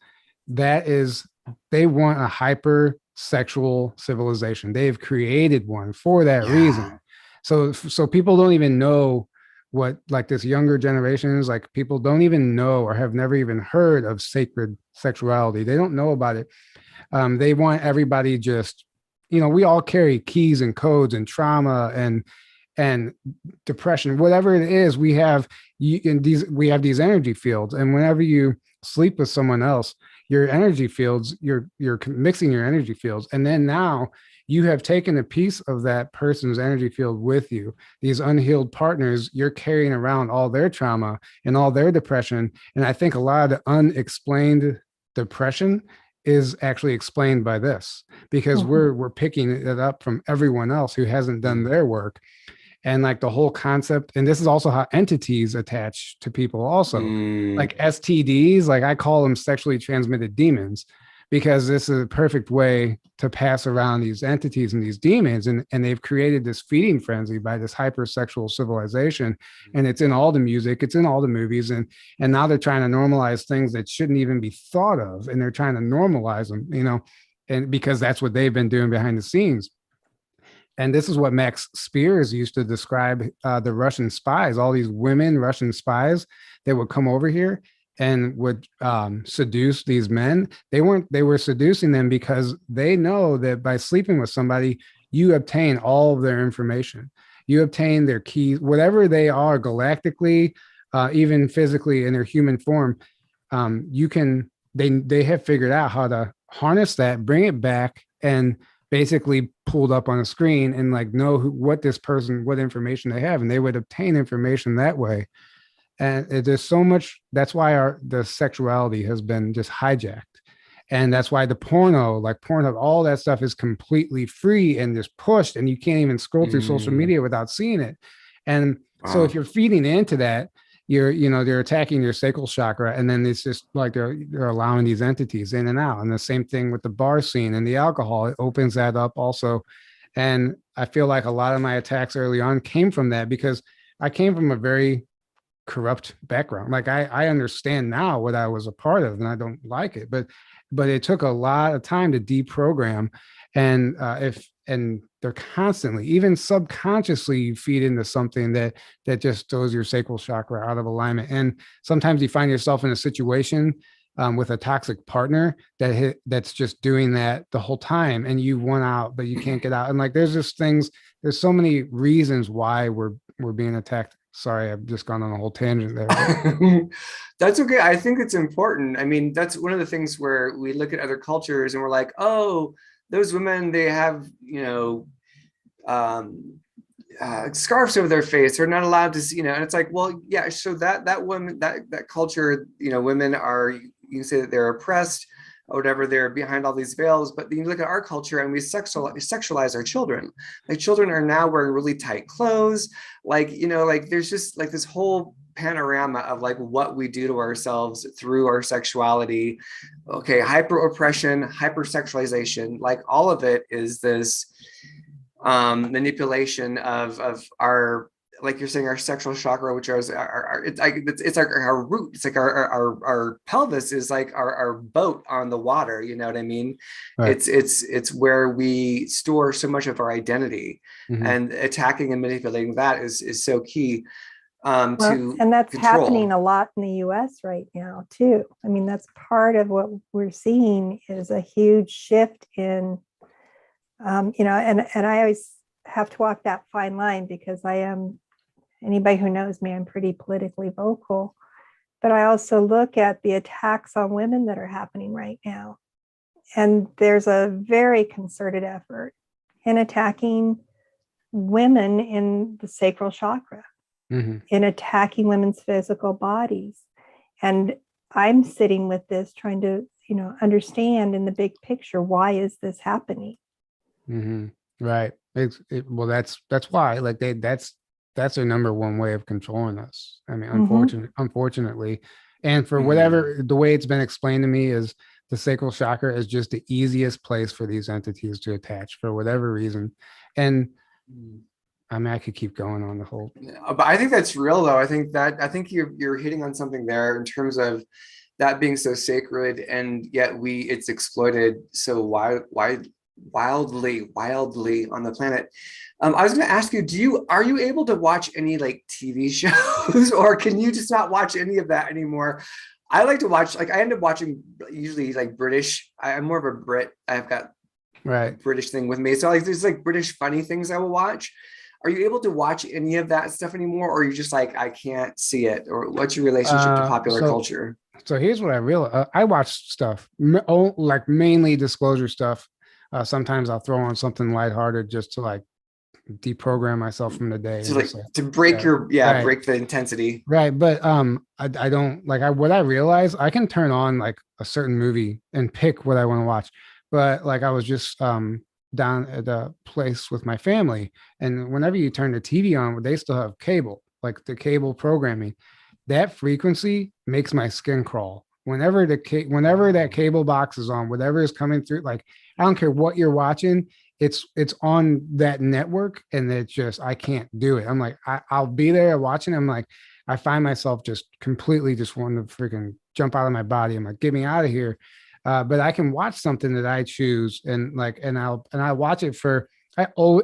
they want a hyper sexual civilization. They've created one for that reason. So people don't even know what, like, this younger generation is like. People don't even know or have never even heard of sacred sexuality. They don't know about it. They want everybody just, we all carry keys and codes and trauma and depression, whatever it is. We have these energy fields, and whenever you sleep with someone else, your energy fields, you're mixing your energy fields, and then now you have taken a piece of that person's energy field with you. These unhealed partners, you're carrying around all their trauma and all their depression. And I think a lot of the unexplained depression is actually explained by this, because we're picking it up from everyone else who hasn't done their work. And like the whole concept, and this is also how entities attach to people also, like STDs, like I call them sexually transmitted demons, because this is a perfect way to pass around these entities and these demons. And they've created this feeding frenzy by this hypersexual civilization. And it's in all the music, it's in all the movies. And now they're trying to normalize things that shouldn't even be thought of. And they're trying to normalize them, and because that's what they've been doing behind the scenes. And this is what Max Spears used to describe the Russian spies, all these women Russian spies that would come over here. and would seduce these men. They were seducing them because they know that by sleeping with somebody, you obtain all of their information. You obtain their keys, whatever they are galactically, even physically in their human form. They have figured out how to harness that, bring it back, and basically pulled up on a screen and like know what information they have, and they would obtain information that way. And there's so much. That's why the sexuality has been just hijacked, and that's why the porno, like Pornhub, all that stuff is completely free and just pushed, and you can't even scroll through social media without seeing it. And so if you're feeding into that, they're attacking your sacral chakra, and then it's just like they're allowing these entities in and out. And the same thing with the bar scene and the alcohol, it opens that up also. And I feel like a lot of my attacks early on came from that, because I came from a very corrupt background. Like I understand now what I was a part of, and I don't like it, but it took a lot of time to deprogram. And and they're constantly, even subconsciously, you feed into something that just throws your sacral chakra out of alignment. And sometimes you find yourself in a situation with a toxic partner that's just doing that the whole time, and you want out, but you can't get out. And like, there's so many reasons why we're being attacked. Sorry, I've just gone on a whole tangent there. That's okay. I think it's important. I mean, that's one of the things where we look at other cultures and we're like, oh, those women, they have, scarves over their face. They're not allowed to, and it's like, well, yeah. So that woman, that culture, women are, you can say that they're oppressed or whatever, they're behind all these veils. But then you look at our culture and we sexualize our children. Like, children are now wearing really tight clothes. Like, like there's just like this whole panorama of like what we do to ourselves through our sexuality. Okay, hyper oppression, hyper sexualization, like all of it is this manipulation of our, like you're saying, our sexual chakra, which is it's like our root. It's like our pelvis is like our boat on the water. You know what I mean? Right. It's where we store so much of our identity, and attacking and manipulating that is so key. And that's control. Happening a lot in the US right now too. I mean, that's part of what we're seeing is a huge shift in, and I always have to walk that fine line, because anybody who knows me, I'm pretty politically vocal, but I also look at the attacks on women that are happening right now. And there's a very concerted effort in attacking women in the sacral chakra. In attacking women's physical bodies. And I'm sitting with this trying to, understand in the big picture, why is this happening? Right. Well, that's why, like, that's their number one way of controlling us. I mean, unfortunately, and for whatever, the way it's been explained to me is the sacral chakra is just the easiest place for these entities to attach for whatever reason. And I mean, I could keep going on the whole. But I think that's real, though. I think you're hitting on something there in terms of that being so sacred, and yet it's exploited so wildly on the planet. I was going to ask you, are you able to watch any like TV shows, or can you just not watch any of that anymore? I like to watch, like, I end up watching usually like British. I'm more of a Brit. I've got a British thing with me, so like there's like British funny things I will watch. Are you able to watch any of that stuff anymore, or are you just like, I can't see it? Or what's your relationship to popular culture? So here's what I realize. I watch stuff, like mainly disclosure stuff. Sometimes I'll throw on something lighthearted just to like deprogram myself from the day. So like to break break the intensity. Right. But I don't like, what I realize, I can turn on like a certain movie and pick what I want to watch. But like, I was just down at a place with my family, and whenever you turn the TV on, they still have cable, like the cable programming. That frequency makes my skin crawl. Whenever that cable box is on, whatever is coming through, like, I don't care what you're watching, it's on that network, and it's just, I can't do it. I'm like, I'll be there watching. I'm like, I find myself just completely just wanting to freaking jump out of my body. I'm like, get me out of here. But I can watch something that I choose, and I watch it for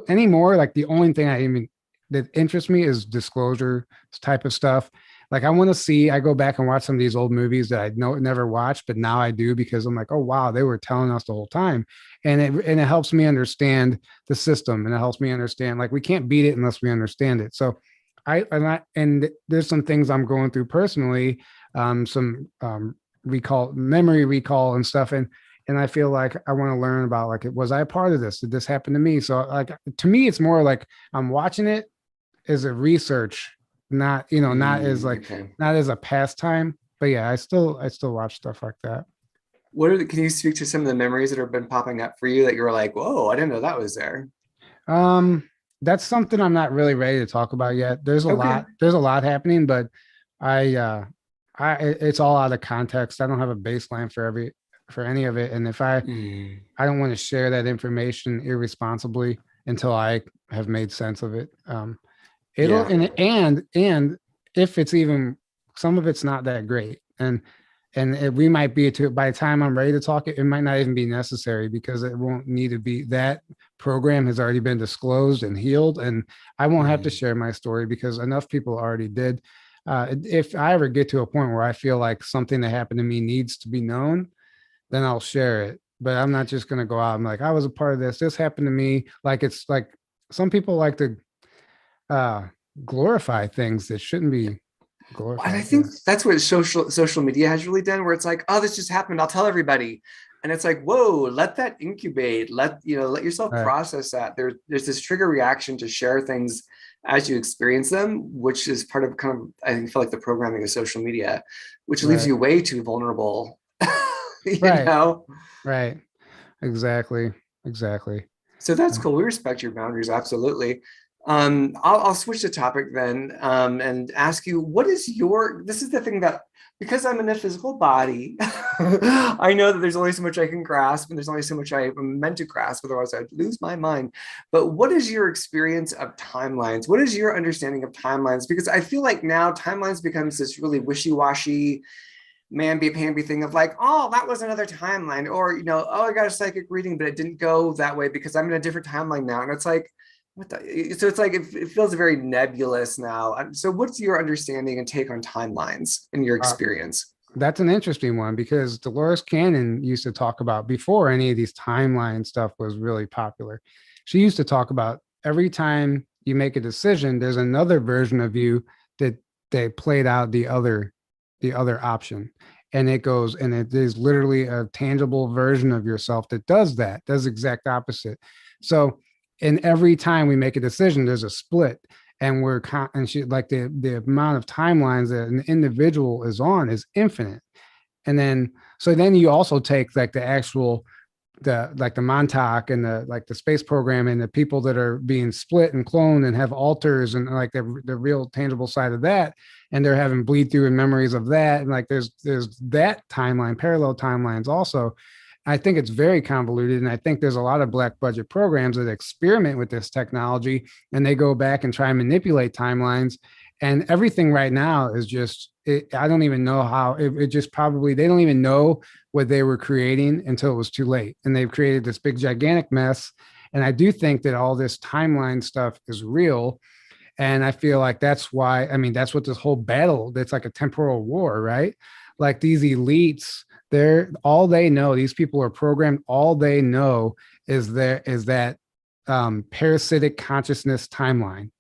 anymore. Like, the only thing that interests me is disclosure type of stuff. Like I go back and watch some of these old movies that I never watched, but now I do because I'm like, oh wow, they were telling us the whole time. And it helps me understand the system, and it helps me understand, like, we can't beat it unless we understand it. So and there's some things I'm going through personally, some memory recall and stuff. And I feel like I want to learn about, like, was I a part of this? Did this happen to me? So, like, to me, it's more like I'm watching it as a research, not, not as like, not as a pastime. But yeah, I still watch stuff like that. Can you speak to some of the memories that have been popping up for you that you were like, whoa, I didn't know that was there? That's something I'm not really ready to talk about yet. There's a lot happening, but it's all out of context. I don't have a baseline for any of it. And if I don't want to share that information irresponsibly until I have made sense of it. And if it's even, some of it's not that great. We might be by the time I'm ready to talk it might not even be necessary, because it won't need to be. That program has already been disclosed and healed, and I won't have to share my story because enough people already did. If I ever get to a point where I feel like something that happened to me needs to be known, then I'll share it. But I'm not just going to go out and like, I was a part of this. This happened to me. Like, it's like some people like to glorify things that shouldn't be glorified. And I think that's what social media has really done, where it's like, oh, this just happened, I'll tell everybody. And it's like, whoa, let that incubate. Let yourself process that. There's this trigger reaction to share things as you experience them, which is part of kind of, I feel like, the programming of social media, which leaves you way too vulnerable. you know? Right. Exactly. So that's cool. We respect your boundaries. Absolutely. I'll switch the topic then, and ask you, this is the thing that, because I'm in a physical body, I know that there's only so much I can grasp, and there's only so much I'm meant to grasp, otherwise I'd lose my mind. But what is your experience of timelines? What is your understanding of timelines? Because I feel like now timelines becomes this really wishy-washy, mamby-pamby thing of like, oh, that was another timeline, or, oh, I got a psychic reading, but it didn't go that way because I'm in a different timeline now. And it's like, so it's like, it feels very nebulous now. So what's your understanding and take on timelines in your experience? That's an interesting one, because Dolores Cannon used to talk about, before any of these timeline stuff was really popular, she used to talk about every time you make a decision, there's another version of you that they played out the other option. And it is literally a tangible version of yourself that does the exact opposite. So, and every time we make a decision, there's a split, and the amount of timelines that an individual is on is infinite. And then you also take like the actual, the Montauk and the space program, and the people that are being split and cloned and have alters, and like the real tangible side of that, and they're having bleed through and memories of that. And like, there's that timeline, parallel timelines also. I think it's very convoluted, and I think there's a lot of black budget programs that experiment with this technology, and they go back and try and manipulate timelines, and everything right now is just, I don't even know how they don't even know what they were creating until it was too late, and they've created this big gigantic mess. And I do think that all this timeline stuff is real, and I feel like that's why, that's what this whole battle, that's like a temporal war, right? Like, these elites, all they know, these people are programmed, all they know is that parasitic consciousness timeline.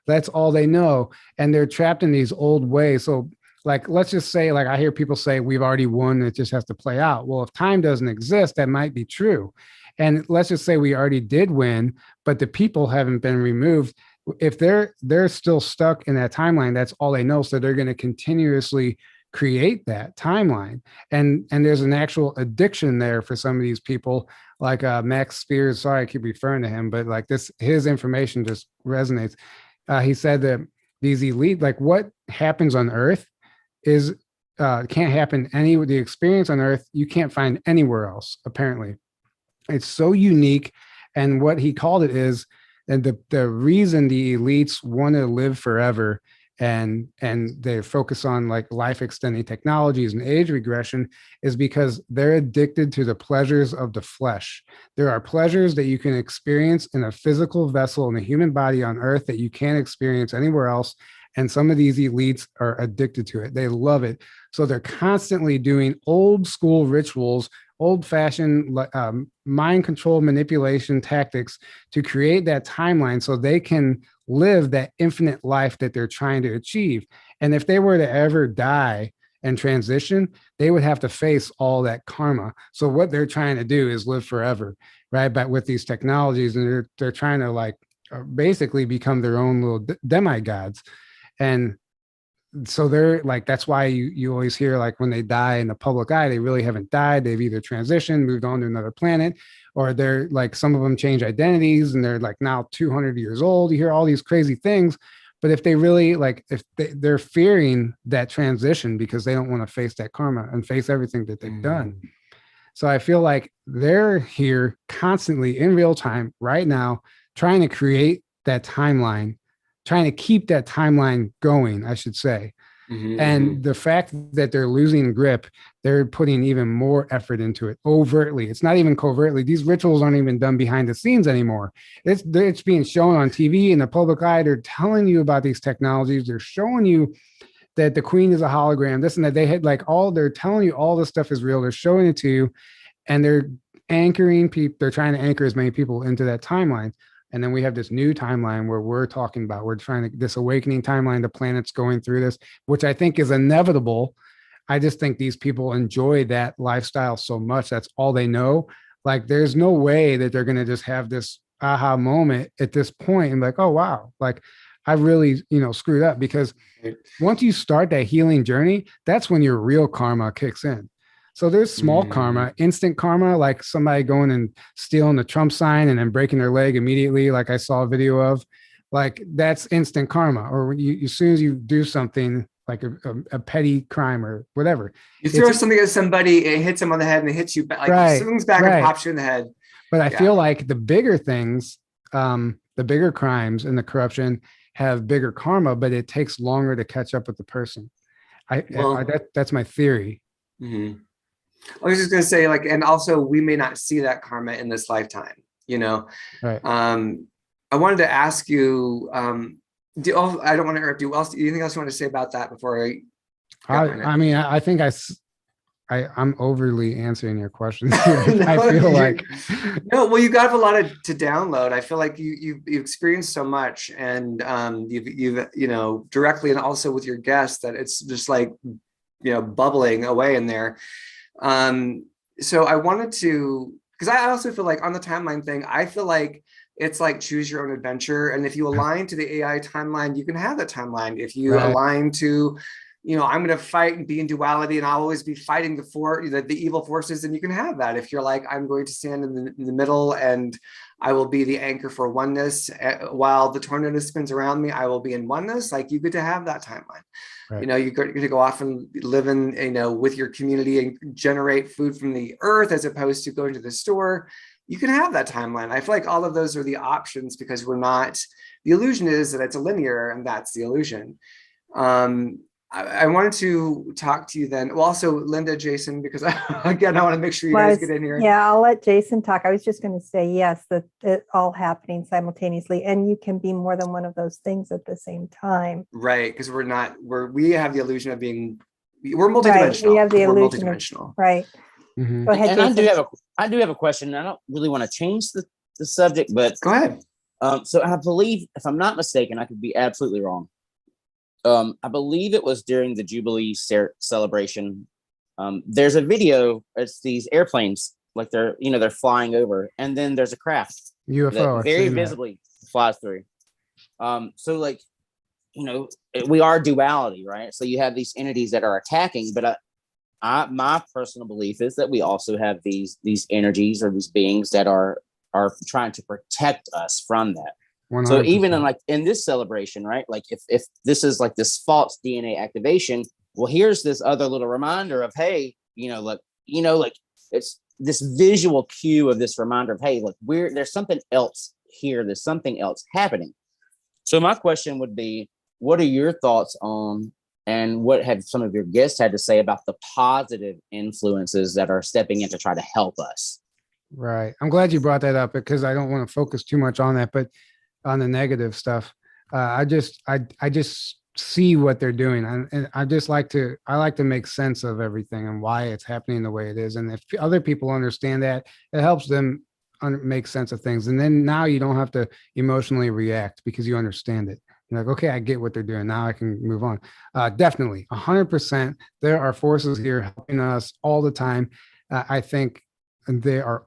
That's all they know. And they're trapped in these old ways. So, like, let's just say, like, I hear people say we've already won, it just has to play out. Well, if time doesn't exist, that might be true. And let's just say we already did win, but the people haven't been removed. If they're still stuck in that timeline, that's all they know. So they're going to continuously create that timeline, and there's an actual addiction there for some of these people, like Max Spears. Sorry, I keep referring to him, but like his information just resonates. He said that these elite, like, what happens on Earth is can't happen the experience on Earth you can't find anywhere else. Apparently, it's so unique, and what he called it is, and the reason the elites want to live forever, and they focus on like life extending technologies and age regression, is because they're addicted to the pleasures of the flesh. There are pleasures that you can experience in a physical vessel in a human body on Earth that you can't experience anywhere else. And some of these elites are addicted to it. They love it. So they're constantly doing old school rituals, old fashioned mind control manipulation tactics to create that timeline so they can live that infinite life that they're trying to achieve. And if they were to ever die and transition, they would have to face all that karma. So what they're trying to do is live forever, right? But with these technologies, and they're trying to like basically become their own little demigods. And so they're like, that's why you always hear like when they die in the public eye, they really haven't died. They've either transitioned, moved on to another planet, or they're like, some of them change identities and they're like now 200 years old. You hear all these crazy things. But if they really like, if they're fearing that transition because they don't want to face that karma and face everything that they've done. So I feel like they're here constantly in real time right now, trying to create that timeline, trying to keep that timeline going, I should say. And the fact that they're losing grip, they're putting even more effort into it overtly. It's not even covertly. These rituals aren't even done behind the scenes anymore. It's being shown on TV in the public eye. They're telling you about these technologies. They're showing you that the queen is a hologram, this and that. They had like they're telling you all this stuff is real. They're showing it to you, and they're anchoring people. They're trying to anchor as many people into that timeline. And then we have this new timeline where we're trying to, this awakening timeline, the planet's going through this, which I think is inevitable. I just think these people enjoy that lifestyle so much. That's all they know. Like, there's no way that they're going to just have this aha moment at this point and like, oh, wow, like I really, screwed up. Because once you start that healing journey, that's when your real karma kicks in. So there's small karma, instant karma, like somebody going and stealing the Trump sign and then breaking their leg immediately, like I saw a video of. Like, that's instant karma. Or when as soon as you do something like a petty crime or whatever, you throw something at somebody, it hits them on the head and it hits you back, like swings back and pops you in the head. But I feel like the bigger things, the bigger crimes and the corruption have bigger karma, but it takes longer to catch up with the person. That's my theory. I was just going to say, like, and also we may not see that karma in this lifetime, Right. I wanted to ask you, I don't want to interrupt you. Anything else you want to say about that before I think I'm overly answering your questions here. I feel like well, you got a lot to download. I feel like you've experienced so much, and you've directly and also with your guests, that it's just like bubbling away in there. So I wanted to, because I also feel like on the timeline thing, I feel like it's like choose your own adventure. And if you align to the AI timeline, you can have that timeline. If you align to, I'm going to fight and be in duality and I'll always be fighting the evil forces, and you can have that. If you're like, I'm going to stand in the middle and I will be the anchor for oneness while the tornado spins around me, I will be in oneness. Like, you get to have that timeline. Right. You're going to go off and live in, with your community and generate food from the earth as opposed to going to the store. You can have that timeline. I feel like all of those are the options, because the illusion is that it's a linear, and that's the illusion. I wanted to talk to you then. Well, also Linda, Jason, because I want to make sure you guys get in here. Yeah, I'll let Jason talk. I was just going to say, yes, that it's all happening simultaneously, and you can be more than one of those things at the same time. Right, because we have the illusion of being, we're multidimensional. Right, we have the illusion of, right. Mm-hmm. Go ahead, and Jason. I do have a question. I don't really want to change the subject, but go ahead. So I believe, if I'm not mistaken, I could be absolutely wrong. I believe it was during the Jubilee celebration. There's a video. It's these airplanes, like they're flying over, and then there's a craft UFO that very visibly flies through. So like, we are duality, right? So you have these entities that are attacking, but my personal belief is that we also have these energies or these beings that are trying to protect us from that. 100%. So even in this celebration, right? Like if this is like this false DNA activation, well, here's this other little reminder of, hey, it's this visual cue of this reminder of, hey, look, there's something else here. There's something else happening. So my question would be, what are your thoughts on, and what have some of your guests had to say about the positive influences that are stepping in to try to help us? Right. I'm glad you brought that up, because I don't want to focus too much on that, but on the negative stuff. I just see what they're doing. And I just like to make sense of everything and why it's happening the way it is. And if other people understand that, it helps them make sense of things. And then now you don't have to emotionally react because you understand it. You're like, okay, I get what they're doing. Now I can move on. Definitely 100%. There are forces here helping us all the time. I think they're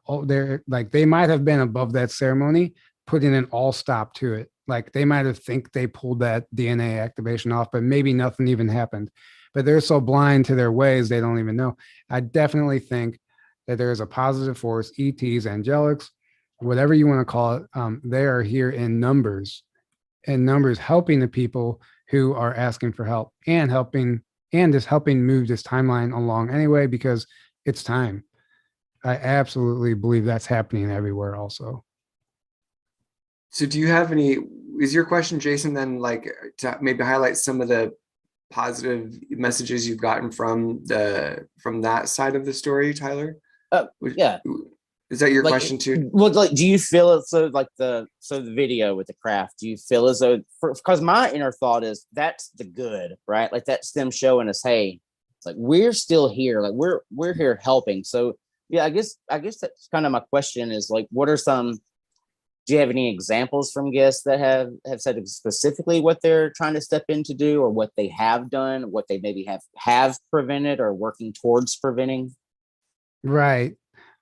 like, they might have been above that ceremony, putting an all stop to it. Like they might have think they pulled that DNA activation off, but maybe nothing even happened. But they're so blind to their ways, they don't even know. I definitely think that there is a positive force, ETs, angelics, whatever you want to call it. They are here in numbers, helping the people who are asking for help and just helping move this timeline along anyway, because it's time. I absolutely believe that's happening everywhere also. So do you have any, is your question, Jason, then like to maybe highlight some of the positive messages you've gotten from that side of the story, Tyler? Yeah. Is that your question too? Well, like, do you feel it? So like the video with the craft, do you feel as though, because my inner thought is that's the good, right? Like that's them showing us, hey, it's like we're still here, like we're here helping. So yeah, I guess that's kind of my question is like, what are some, do you have any examples from guests that have said specifically what they're trying to step in to do, or what they have done, what they maybe have prevented or working towards preventing? Right.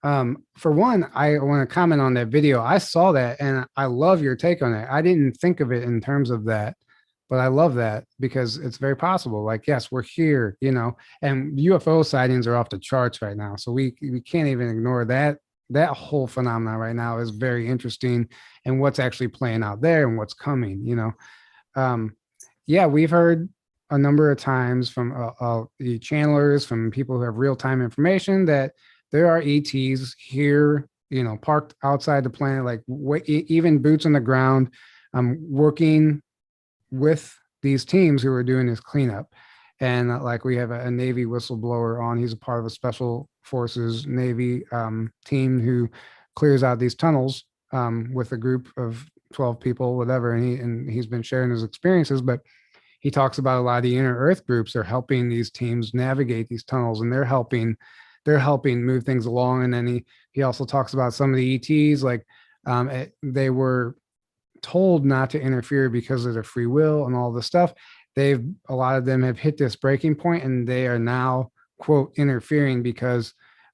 For one, I want to comment on that video. I saw that and I love your take on it. I didn't think of it in terms of that, but I love that because it's very possible. Like, yes, we're here, and UFO sightings are off the charts right now. So we can't even ignore that. That whole phenomenon right now is very interesting, and what's actually playing out there and what's coming, yeah, we've heard a number of times from the channelers, from people who have real-time information, that there are ETs here, parked outside the planet, like even boots on the ground, working with these teams who are doing this cleanup. And like we have a Navy whistleblower on, he's a part of a special forces Navy team who clears out these tunnels with a group of 12 people, whatever. And he's been sharing his experiences, but he talks about a lot of the inner Earth groups are helping these teams navigate these tunnels, and they're helping move things along. And then he also talks about some of the ETs, like they were told not to interfere because of their free will and all this stuff. A lot of them have hit this breaking point, and they are now, quote, interfering because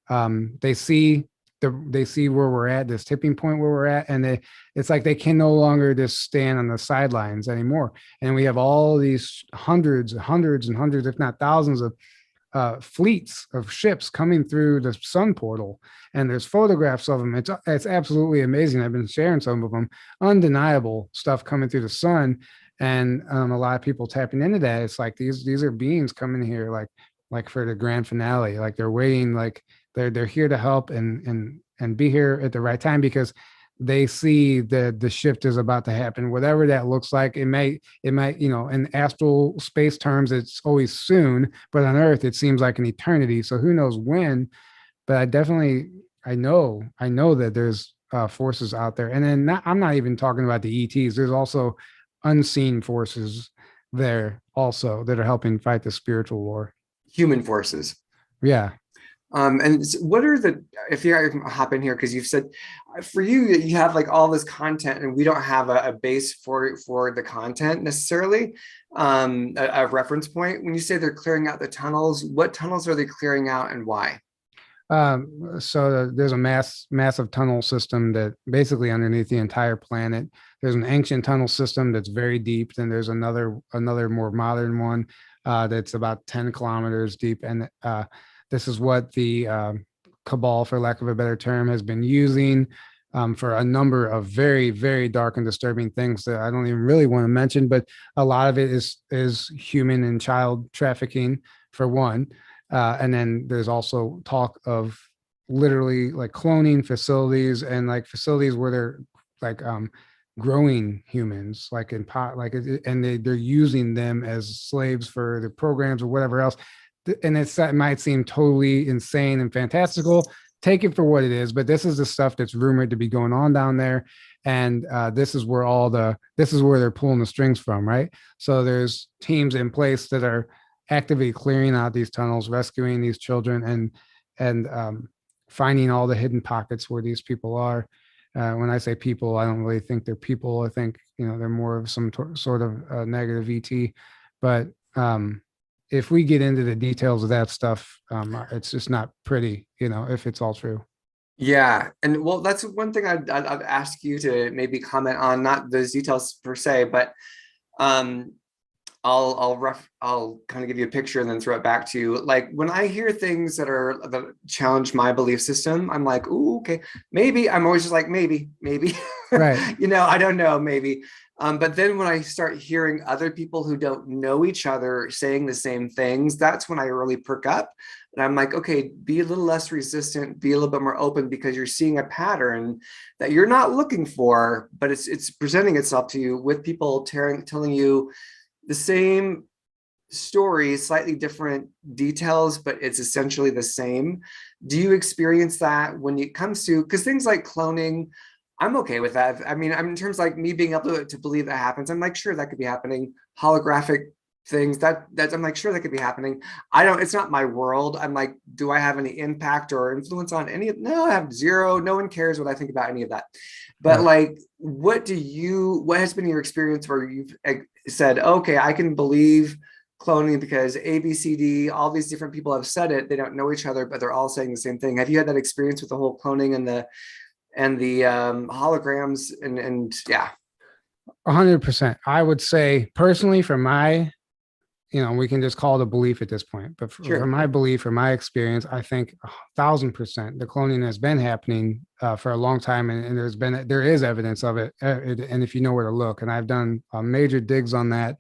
they see where we're at, this tipping point where we're at, and it's like they can no longer just stand on the sidelines anymore. And we have all these hundreds, if not thousands of fleets of ships coming through the sun portal, and there's photographs of them. It's absolutely amazing. I've been sharing some of them, undeniable stuff coming through the sun, and a lot of people tapping into that. It's like these are beings coming here, like for the grand finale, like they're waiting, like they're here to help and be here at the right time, because they see that the shift is about to happen, whatever that looks like. It might, in astral space terms, it's always soon, but on Earth, it seems like an eternity. So who knows when, but I know that there's forces out there. And then I'm not even talking about the ETs. There's also unseen forces there also that are helping fight the spiritual war. Human forces. Yeah. And what are if you hop in here, because you've said for you have like all this content, and we don't have a base for the content necessarily, a reference point. When you say they're clearing out the tunnels, what tunnels are they clearing out and why? So there's a massive tunnel system that basically underneath the entire planet. There's an ancient tunnel system that's very deep. Then there's another more modern one that's about 10 kilometers deep. And this is what the cabal, for lack of a better term, has been using for a number of very, very dark and disturbing things that I don't even really want to mention. But a lot of it is human and child trafficking, for one. And then there's also talk of literally like cloning facilities, and like facilities where they're like growing humans, like in pot, like, and they're using them as slaves for the programs or whatever else. And it might seem totally insane and fantastical take it for what it is, but this is the stuff that's rumored to be going on down there. And this is where they're pulling the strings from, right? So there's teams in place that are actively clearing out these tunnels, rescuing these children, and finding all the hidden pockets where these people are. When I say people, I don't really think they're people. I think, they're more of some sort of negative ET. But if we get into the details of that stuff, it's just not pretty, if it's all true. Yeah, and well, that's one thing I'd ask you to maybe comment on, not those details per se, but I'll kind of give you a picture and then throw it back to you. Like when I hear things that challenge my belief system, I'm like, ooh, okay, maybe. I'm always just like, maybe, right. I don't know, maybe. But then when I start hearing other people who don't know each other saying the same things, that's when I really perk up. And I'm like, okay, be a little less resistant, be a little bit more open, because you're seeing a pattern that you're not looking for, but it's presenting itself to you with people telling you the same story, slightly different details, but it's essentially the same. Do you experience that when it comes to, because things like cloning, I'm okay with that. I mean, I'm in terms of like me being able to believe that happens. I'm like, sure, that could be happening. Holographic things that's I'm like, sure, that could be happening. It's not my world. I'm like, do I have any impact or influence on any of? No, I have zero. No one cares what I think about any of that. But like, what has been your experience where you've said, okay, I can believe cloning because A, B, C, D, all these different people have said it. They don't know each other, but they're all saying the same thing. Have you had that experience with the whole cloning and the holograms and yeah? 100%. I would say personally, from my, we can just call it a belief at this point, but from my belief, from my experience, I think 1,000% the cloning has been happening for a long time, and there is evidence of it, and if you know where to look, and I've done major digs on that,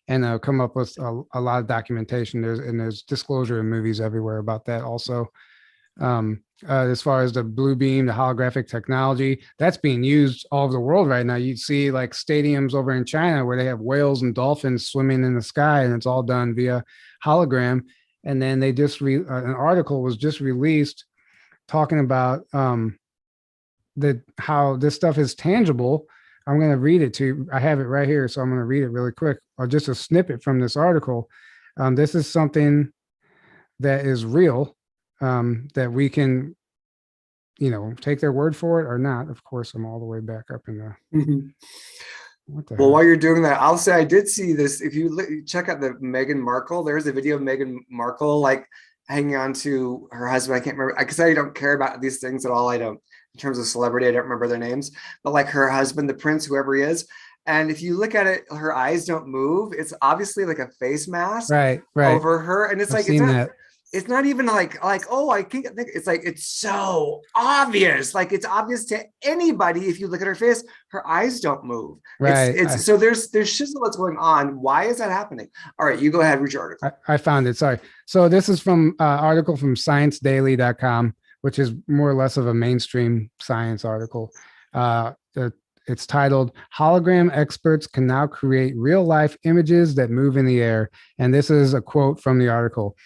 and I've come up with a lot of documentation. There's disclosure in movies everywhere about that also. As far as the blue beam, the holographic technology, that's being used all over the world right now. You see like stadiums over in China where they have whales and dolphins swimming in the sky, and it's all done via hologram. And then they just an article was just released talking about how this stuff is tangible. I'm going to read it to you. I have it right here, so I'm going to read it really quick, or just a snippet from this article. This is something that is real. That we can, take their word for it or not. Of course, I'm all the way back up in the. Well, while you're doing that, I'll say I did see this. If you check out the Meghan Markle, there's a video of Meghan Markle like hanging on to her husband. I can't remember, because I don't care about these things at all. I don't, in terms of celebrity, I don't remember their names, but like her husband, the prince, whoever he is. And if you look at it, her eyes don't move. It's obviously like a face mask right over her, and it's I've like it's not even like oh, I can't think. It's like, it's so obvious. Like it's obvious to anybody. If you look at her face, her eyes don't move. Right. So there's shizzle what's going on. Why is that happening? All right, you go ahead, read your article. I found it. Sorry. So this is from article from ScienceDaily.com, which is more or less of a mainstream science article. It's titled "Hologram Experts Can Now Create Real-Life Images That Move in the Air." And this is a quote from the article.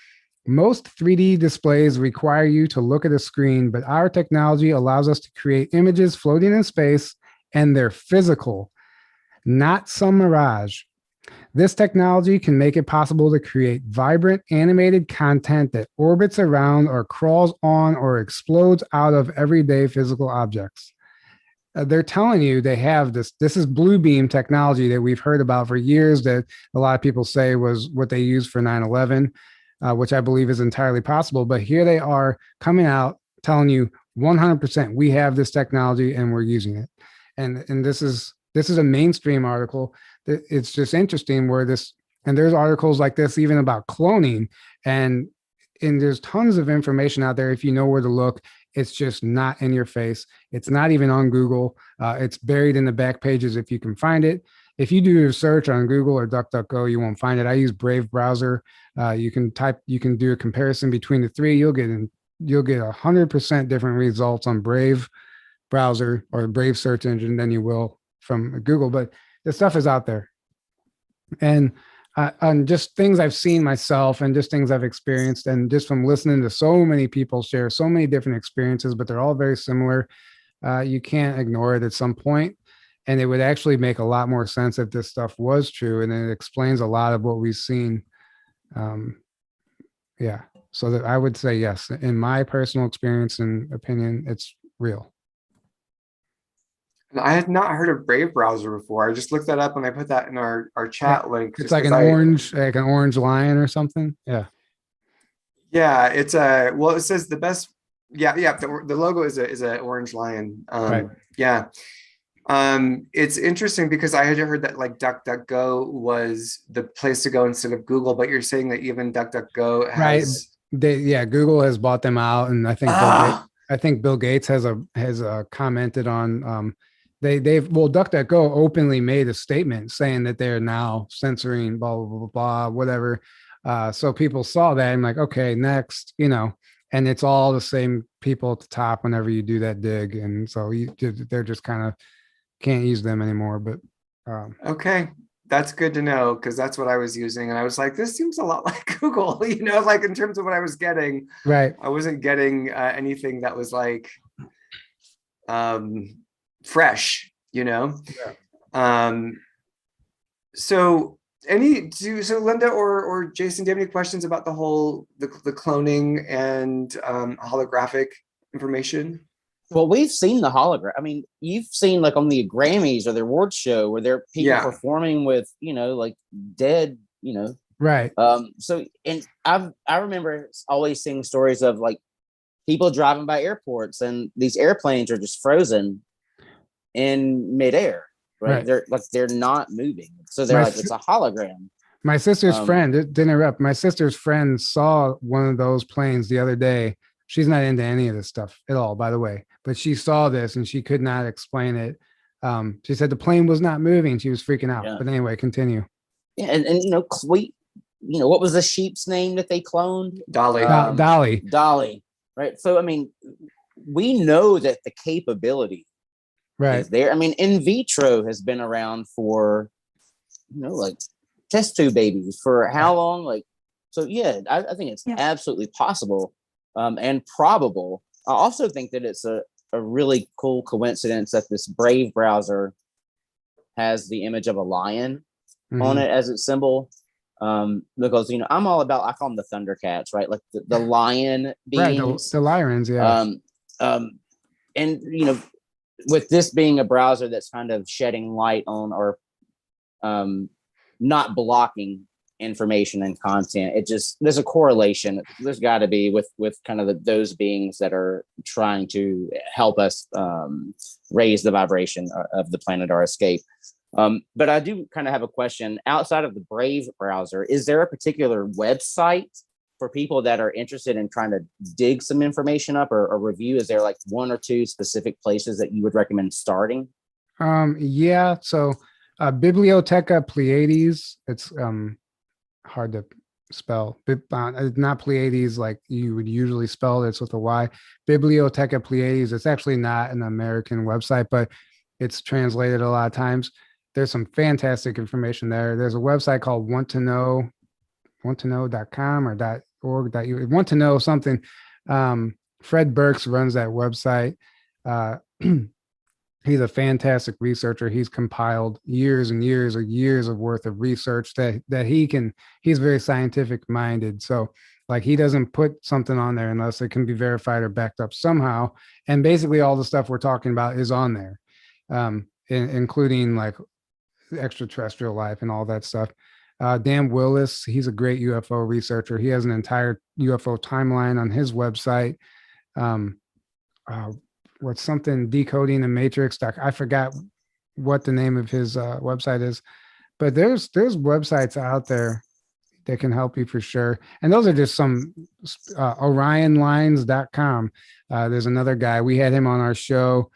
"Most 3D displays require you to look at a screen, but our technology allows us to create images floating in space, and they're physical, not some mirage. This technology can make it possible to create vibrant animated content that orbits around or crawls on or explodes out of everyday physical objects." They're telling you they have this. This is blue beam technology that we've heard about for years, that a lot of people say was what they used for 9/11. Which I believe is entirely possible. But here they are coming out telling you 100% we have this technology and we're using it. And this is a mainstream article. It's just interesting where and there's articles like this even about cloning, and there's tons of information out there if you know where to look. It's just not in your face. It's not even on Google. It's buried in the back pages if you can find it. If you do a search on Google or DuckDuckGo, you won't find it. I use Brave browser. You can do a comparison between the three. You'll get 100% different results on Brave browser or Brave search engine than you will from Google. But the stuff is out there. And on just things I've seen myself and just things I've experienced, and just from listening to so many people share so many different experiences, but they're all very similar. You can't ignore it at some point. And it would actually make a lot more sense if this stuff was true. And it explains a lot of what we've seen. Yeah. So that I would say, yes, in my personal experience and opinion, it's real. And I had not heard of Brave browser before. I just looked that up and I put that in our chat link. It's like an orange lion or something. Yeah. Yeah, it's well, it says the best. Yeah, the logo is a orange lion. Right. Yeah. It's interesting because I had heard that like DuckDuckGo was the place to go instead of Google, but you're saying that even DuckDuckGo has Google has bought them out, and I think Bill Gates has commented on DuckDuckGo openly made a statement saying that they're now censoring blah blah blah blah whatever. So people saw that and like, okay, next, and it's all the same people at the top whenever you do that dig, and so they're just kind of can't use them anymore. But okay, that's good to know, because that's what I was using, and I was like, this seems a lot like Google, like in terms of what I was getting. Right. I wasn't getting anything that was like fresh, Yeah. So Linda or Jason, do you have any questions about the whole the cloning and holographic information? Well, we've seen the hologram. I mean, you've seen like on the Grammys or the awards show where there are people performing with, like dead, Right. So, and I remember always seeing stories of like people driving by airports and these airplanes are just frozen in midair, right? They're not moving. So they're it's a hologram. My sister's friend, to interrupt, my sister's friend saw one of those planes the other day. She's not into any of this stuff at all, by the way, but she saw this and she could not explain it. She said the plane was not moving. She was freaking out. Yeah. But anyway, continue. Yeah, and what was the sheep's name that they cloned? Dolly. Dolly. Right. So I mean, we know that the capability is there. I mean, in vitro has been around for like test tube babies for how long? Like, so yeah, I think it's absolutely possible. And probable. I also think that it's a really cool coincidence that this Brave browser has the image of a lion on it as its symbol. Because I'm all about, I call them the Thundercats, right? Like the lion beings. Right, the lions, yeah. And with this being a browser that's kind of shedding light on or not blocking information and content, there's a correlation. There's got to be with kind of those beings that are trying to help us raise the vibration of the planet or escape. But I do kind of have a question outside of the Brave browser. Is there a particular website for people that are interested in trying to dig some information up or review? Is there like one or two specific places that you would recommend starting? Yeah. So Bibliotheca Pleiades, it's hard to spell. Not Pleiades like you would usually spell it. It's with a Y. Bibliotheca Pleiades. It's actually not an American website, but it's translated a lot of times. There's some fantastic information there. There's a website called wanttoknow.com or .org. Want to know something. Fred Burks runs that website. He's a fantastic researcher. He's compiled years and years of worth of research that he's very scientific minded. So like he doesn't put something on there unless it can be verified or backed up somehow. And basically all the stuff we're talking about is on there, including like extraterrestrial life and all that stuff. Dan Willis, he's a great UFO researcher. He has an entire UFO timeline on his website. What's something decoding the matrix. I forgot what the name of his website is, but there's websites out there that can help you for sure. And those are just some orionlines.com. There's another guy, we had him on our show.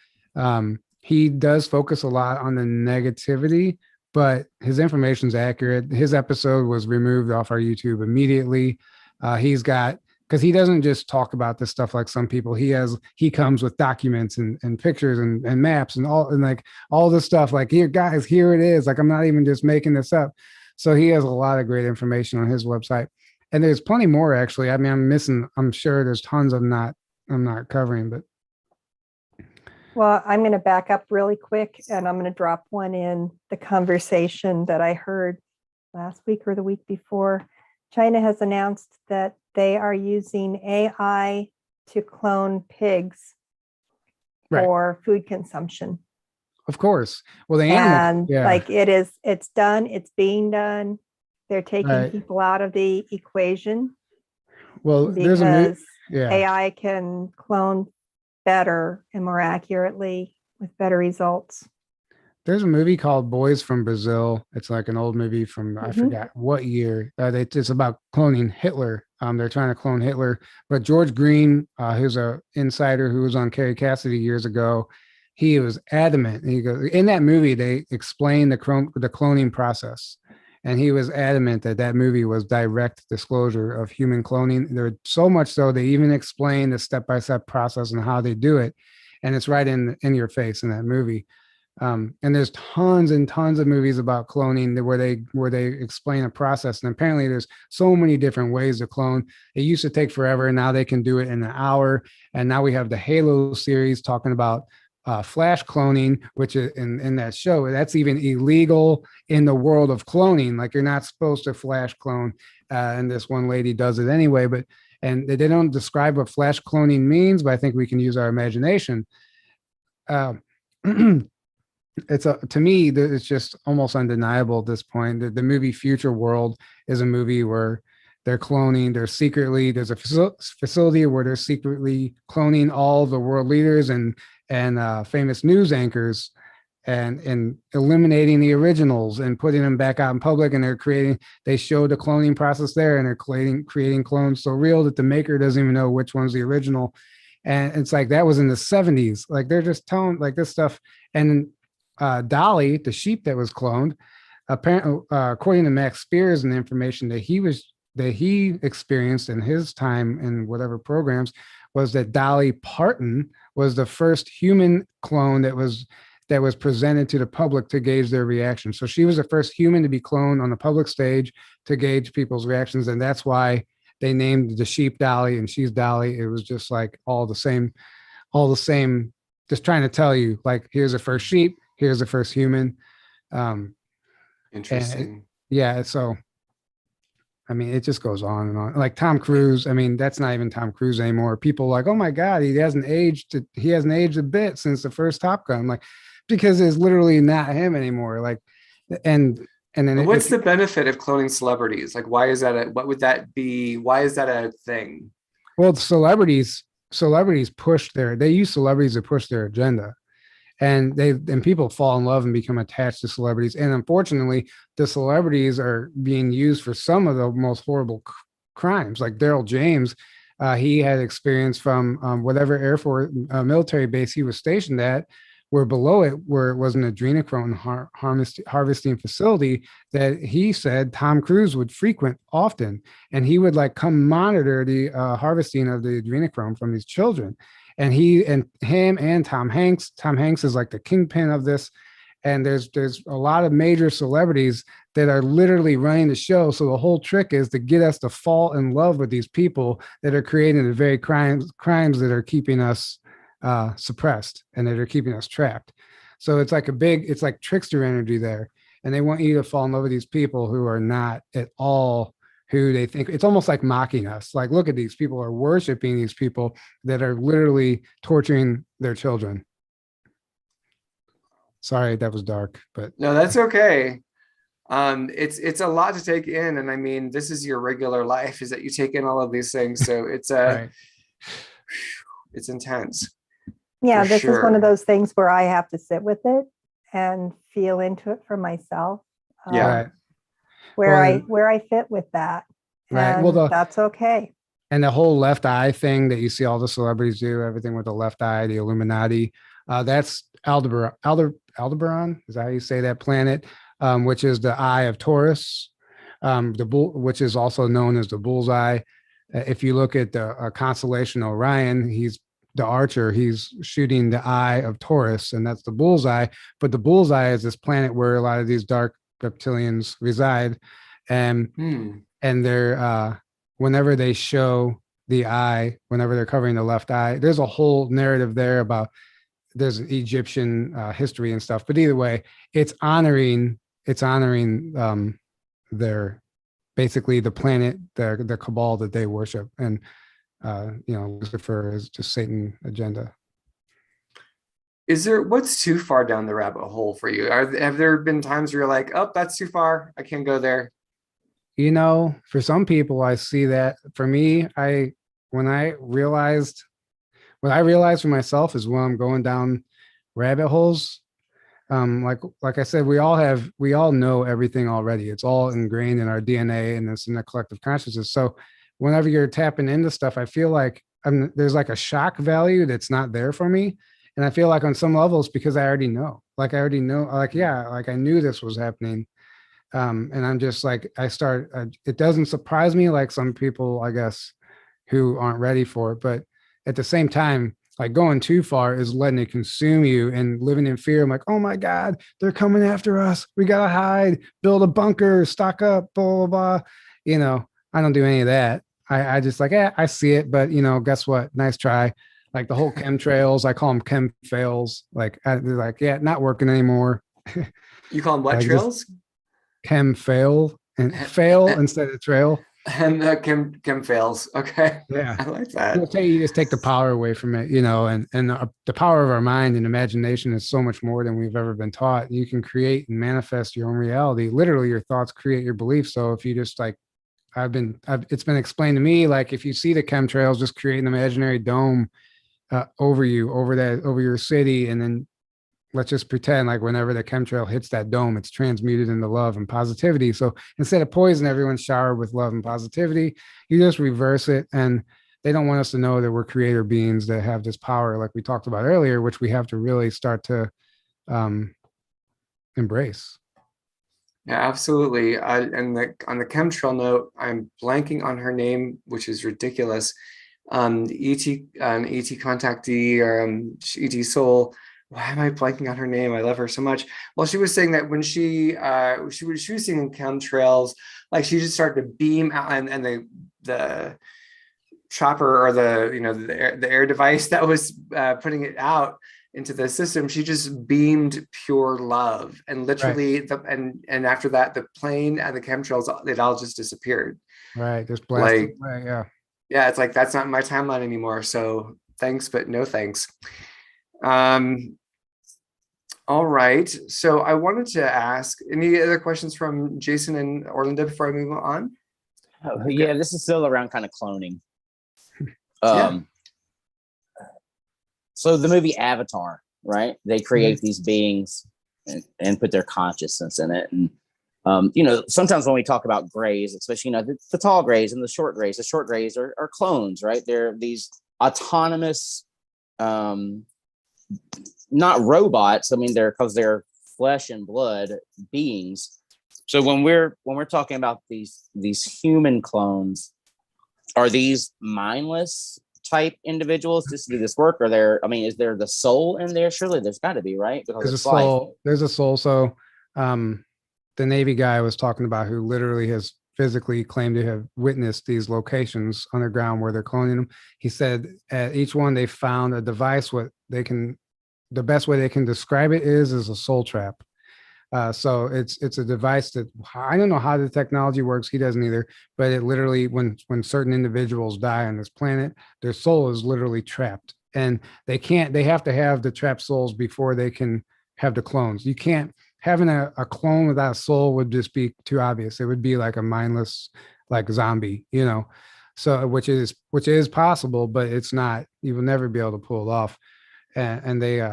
He does focus a lot on the negativity, but his information's accurate. His episode was removed off our YouTube immediately. Because he doesn't just talk about this stuff like some people. He comes with documents and pictures and maps and all this stuff. Like, here, guys, here it is. Like, I'm not even just making this up. So he has a lot of great information on his website. And there's plenty more actually. I mean, I'm sure there's tons I'm not covering, but. Well, I'm going to back up really quick and I'm going to drop one in the conversation that I heard last week or the week before. China has announced that they are using AI to clone pigs for food consumption. Of course. Well, the animal, and like it's done, it's being done. They're taking people out of the equation. Well, because AI can clone better and more accurately with better results. There's a movie called Boys from Brazil. It's like an old movie from, I forgot what year. It's about cloning Hitler. They're trying to clone Hitler. But George Green, who's an insider who was on Carrie Cassidy years ago, he was adamant. He goes, in that movie, they explain the cloning process. And he was adamant that movie was direct disclosure of human cloning. There so much so they even explain the step-by-step process and how they do it. And it's right in your face in that movie. And there's tons and tons of movies about cloning where they explain a process. And apparently there's so many different ways to clone. It used to take forever, and now they can do it in an hour. And now we have the Halo series talking about flash cloning, which is in that show, that's even illegal in the world of cloning. Like you're not supposed to flash clone, and this one lady does it anyway. And they don't describe what flash cloning means, but I think we can use our imagination. To me, it's just almost undeniable at this point. The movie Future World is a movie where they're cloning. There's a facility where they're secretly cloning all the world leaders and famous news anchors and eliminating the originals and putting them back out in public. And they show the cloning process there, and they're creating clones so real that the maker doesn't even know which one's the original. And it's like, that was in the 70s. Like they're just telling like this stuff. And Dolly, the sheep that was cloned, apparently, according to Max Spears and the information that he experienced in his time in whatever programs, was that Dolly Parton was the first human clone that was presented to the public to gauge their reaction. So she was the first human to be cloned on the public stage to gauge people's reactions. And that's why they named the sheep Dolly and she's Dolly. It was just like all the same, just trying to tell you, like, here's the first sheep, here's the first human. Interesting. So I mean, it just goes on and on. Like Tom Cruise, I mean, that's not even Tom Cruise anymore. People are like, oh my God, he hasn't aged a bit since the first Top Gun. Like, because it's literally not him anymore. Like, and then what's the benefit of cloning celebrities? Like, why is that what would that be? Why is that a thing? Well, celebrities they use celebrities to push their agenda. And people fall in love and become attached to celebrities. And unfortunately, the celebrities are being used for some of the most horrible crimes. Like Daryl James, he had experience from whatever Air Force military base he was stationed at, where below it, where it was an adrenochrome harvesting facility that he said Tom Cruise would frequent often. And he would like come monitor the harvesting of the adrenochrome from these children. And him and Tom Hanks is like the kingpin of this. And there's a lot of major celebrities that are literally running the show. So the whole trick is to get us to fall in love with these people that are creating the very crimes that are keeping us suppressed and that are keeping us trapped. So it's like trickster energy there. And they want you to fall in love with these people who are not at all who they think. It's almost like mocking us. Like, look at these people are worshiping these people that are literally torturing their children. Sorry, that was dark, but no, that's okay. It's a lot to take in. And I mean, this is your regular life, is that you take in all of these things. So it's right. It's intense. Yeah, this is one of those things where I have to sit with it and feel into it for myself. Where I fit with that. Right. And well, that's okay. And the whole left eye thing that you see all the celebrities do, everything with the left eye, the Illuminati, that's Aldebaran. Is that how you say that planet? Which is the eye of Taurus, which is also known as the bullseye. If you look at the constellation Orion, he's the archer, he's shooting the eye of Taurus, and that's the bullseye. But the bullseye is this planet where a lot of these dark reptilians reside. And Hmm. they're whenever they show the eye, whenever they're covering the left eye, there's a whole narrative there about there's Egyptian history and stuff. But either way, it's honoring their basically the planet, the cabal that they worship. And Lucifer is just Satan agenda. What's too far down the rabbit hole for you? Have there been times where you're like, oh, that's too far, I can't go there? For some people, I see that. For me, when I realized for myself is when I'm going down rabbit holes. Like I said, we all know everything already. It's all ingrained in our DNA and it's in the collective consciousness. So whenever you're tapping into stuff, I feel like there's like a shock value that's not there for me. And I feel like on some levels, because I already know, like I knew this was happening. And I'm just like, it doesn't surprise me like some people, I guess, who aren't ready for it. But at the same time, like going too far is letting it consume you and living in fear. I'm like, oh my God, they're coming after us. We got to hide, build a bunker, stock up, blah, blah, blah. I don't do any of that. I just like, I see it. But, guess what? Nice try. Like the whole chemtrails, I call them chem fails. Like, they're like, yeah, not working anymore. You call them what like trails? Chem fail and fail instead of trail. And chem fails. Okay. Yeah. I like that. You just take the power away from it, and the power of our mind and imagination is so much more than we've ever been taught. You can create and manifest your own reality. Literally, your thoughts create your beliefs. So if you just like, it's been explained to me, like if you see the chemtrails, just create an imaginary dome over your city, and then let's just pretend like whenever the chemtrail hits that dome, it's transmuted into love and positivity. So instead of poison everyone's shower with love and positivity, you just reverse it. And they don't want us to know that we're creator beings that have this power, like we talked about earlier, which we have to really start to embrace. Yeah, absolutely. And on the chemtrail note, I'm blanking on her name, which is ridiculous. ET contactee or ET soul. Why am I blanking on her name? I love her so much. Well, she was saying that when she was seeing chemtrails, like she just started to beam out, and the chopper or the air device that was putting it out into the system, she just beamed pure love, and literally and after that, the plane and the chemtrails, it all just disappeared. Right, just blasted away. Yeah, it's like that's not my timeline anymore. So thanks, but no thanks. All right. So I wanted to ask, any other questions from Jason and Orlinda before I move on? Yeah, this is still around kind of cloning. So the movie Avatar, right? They create these beings and put their consciousness in it. And, sometimes when we talk about grays, especially, the tall grays and the short grays are clones, right? They're these autonomous, not robots. I mean, because they're flesh and blood beings. So when we're talking about these human clones, are these mindless type individuals just to do this work? Is there the soul in there? Surely there's got to be, right? Because there's a soul. There's a soul. So the Navy guy was talking about who literally has physically claimed to have witnessed these locations underground where they're cloning them. He said at each one they found a device. The best way they can describe it is a soul trap. So it's a device that I don't know how the technology works. He doesn't either. But it literally, when certain individuals die on this planet, their soul is literally trapped, and they have to have the trapped souls before they can have the clones. You can't having a clone without a soul would just be too obvious. It would be like a mindless, like zombie, So which is possible, but it's not. You will never be able to pull it off. And they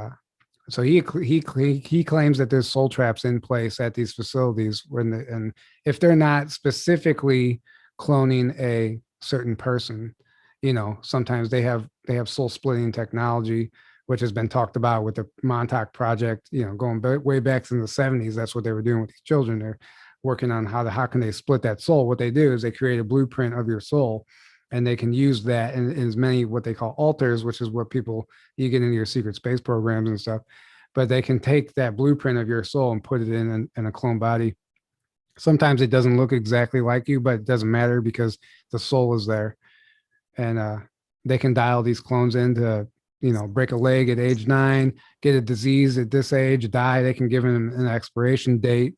so he claims that there's soul traps in place at these facilities and if they're not specifically cloning a certain person, sometimes they have soul splitting technology, which has been talked about with the Montauk project, going way back in the 70s. That's what they were doing with these children. They're working on how can they split that soul. What they do is they create a blueprint of your soul, and they can use that in as many what they call alters, which is what you get into your secret space programs and stuff. But they can take that blueprint of your soul and put it in a clone body Sometimes it doesn't look exactly like you, but it doesn't matter because the soul is there. And they can dial these clones in to, break a leg at age 9, get a disease at this age, die. They can give them an expiration date,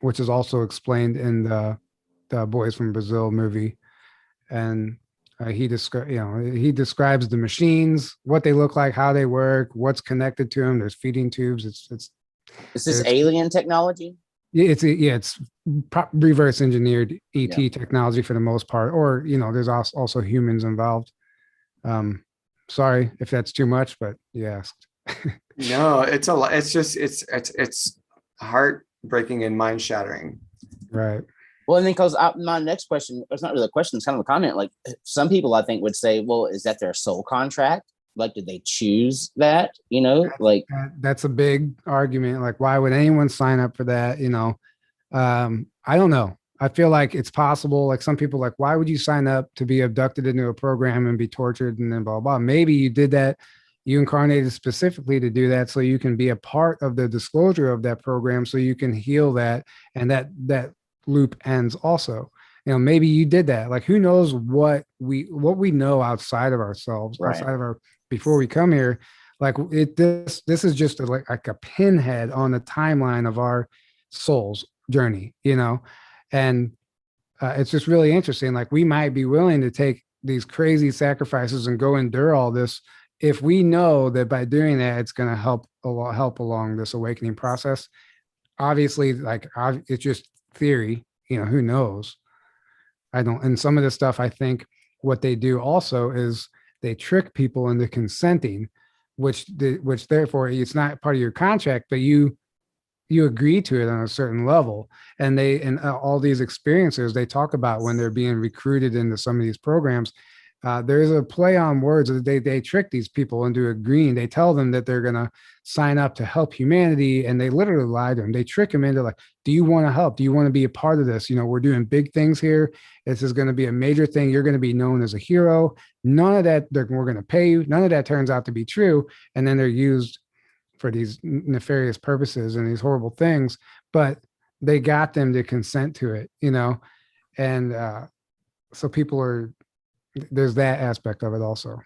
which is also explained in the Boys from Brazil movie. And he describes the machines, what they look like, how they work, what's connected to them. There's feeding tubes. Is this alien technology? It's reverse engineered ET Yeah. technology for the most part, or there's also humans involved. Sorry if that's too much, but you asked. No, it's a lot. It's just it's heartbreaking and mind shattering. Right. Well, and then because my next question, it's not really a question, it's kind of a comment. Like some people I think would say, well, is that their soul contract? Like, did they choose that? That's a big argument. Like, why would anyone sign up for that? I don't know. I feel like it's possible. Like some people, like, why would you sign up to be abducted into a program and be tortured and then blah, blah, blah. Maybe you did that. You incarnated specifically to do that so you can be a part of the disclosure of that program so you can heal that. And that loop ends also. Maybe you did that. Like, who knows what we know outside of ourselves, Right. outside of before we come here. Like this is just like a pinhead on the timeline of our soul's journey, and it's just really interesting. Like, we might be willing to take these crazy sacrifices and go endure all this if we know that by doing that, it's going to help along this awakening process. Obviously, it's just theory, who knows? And some of this stuff, I think what they do also is they trick people into consenting, which therefore it's not part of your contract, but you agree to it on a certain level. And all these experiencers, they talk about when they're being recruited into some of these programs, there's a play on words that they trick these people into agreeing. They tell them that they're going to sign up to help humanity, and they literally lie to them. They trick them into, like, do you want to help? Do you want to be a part of this? We're doing big things here. This is going to be a major thing. You're going to be known as a hero. None of that, we're going to pay you. None of that turns out to be true. And then they're used for these nefarious purposes and these horrible things, but they got them to consent to it, and so there's that aspect of it also.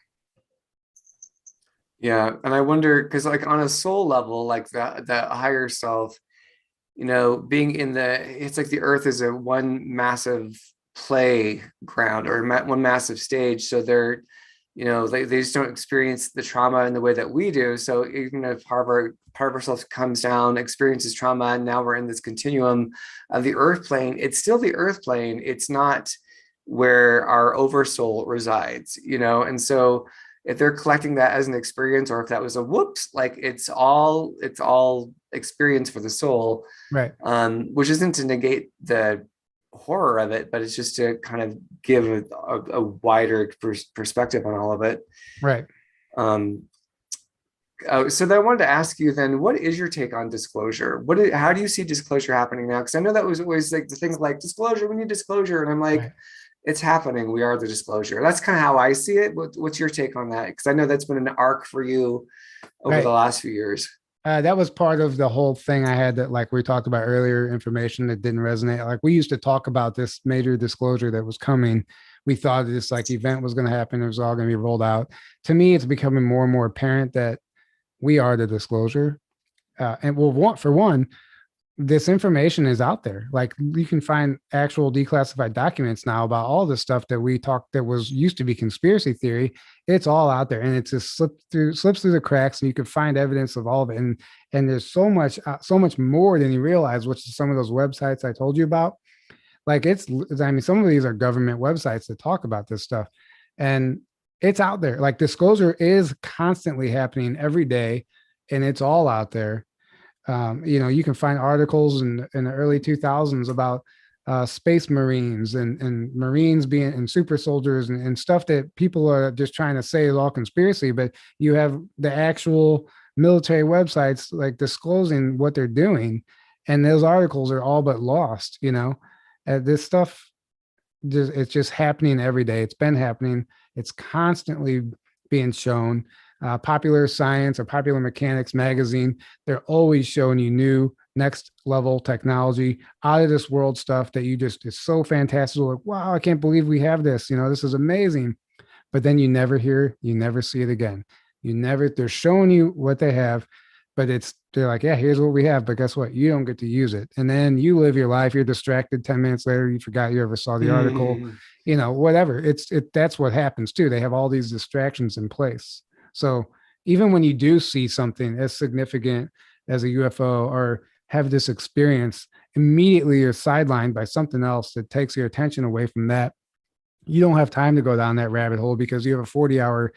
Yeah, and I wonder, because like on a soul level, like the higher self, being it's like the earth is a one massive playground or one massive stage. So they're, they just don't experience the trauma in the way that we do. So even if part of ourselves comes down, experiences trauma, and now we're in this continuum of the earth plane, it's still the earth plane. It's not where our oversoul resides, and so if they're collecting that as an experience, or if that was a whoops, like it's all experience for the soul, right? Which isn't to negate the horror of it, but it's just to kind of give a wider perspective on all of it, right? So then I wanted to ask you then, what is your take on disclosure? How do you see disclosure happening now? Because I know that was always like the thing of like disclosure, we need disclosure, and I'm like, right. It's happening. We are the disclosure. That's kind of how I see it. What's your take on that? Because I know that's been an arc for you over the last few years. That was part of the whole thing I had, that, like we talked about earlier, information that didn't resonate. Like, we used to talk about this major disclosure that was coming. We thought this like event was going to happen. It was all going to be rolled out. To me, it's becoming more and more apparent that we are the disclosure. And for one, this information is out there. Like, you can find actual declassified documents now about all the stuff that we talked that was used to be conspiracy theory. It's all out there, and it just slips through the cracks, and you can find evidence of all of it. And there's so much more than you realize, which is some of those websites I told you about. Like, some of these are government websites that talk about this stuff, and it's out there. Like, disclosure is constantly happening every day, and it's all out there. You can find articles in the early 2000s about space Marines and Marines being and super soldiers and stuff that people are just trying to say is all conspiracy, but you have the actual military websites like disclosing what they're doing, and those articles are all but lost. This stuff it's just happening every day. It's been happening. It's constantly being shown. Popular Science or Popular Mechanics magazine, they're always showing you new next level technology, out of this world stuff that you just is so fantastic. Like, wow, I can't believe we have this. This is amazing. But then you never see it again. They're showing you what they have, but they're like, yeah, here's what we have. But guess what? You don't get to use it. And then you live your life. You're distracted. 10 minutes later, you forgot you ever saw the article, whatever. That's what happens too. They have all these distractions in place. So even when you do see something as significant as a UFO or have this experience, immediately you're sidelined by something else that takes your attention away from that. You don't have time to go down that rabbit hole because you have a 40-hour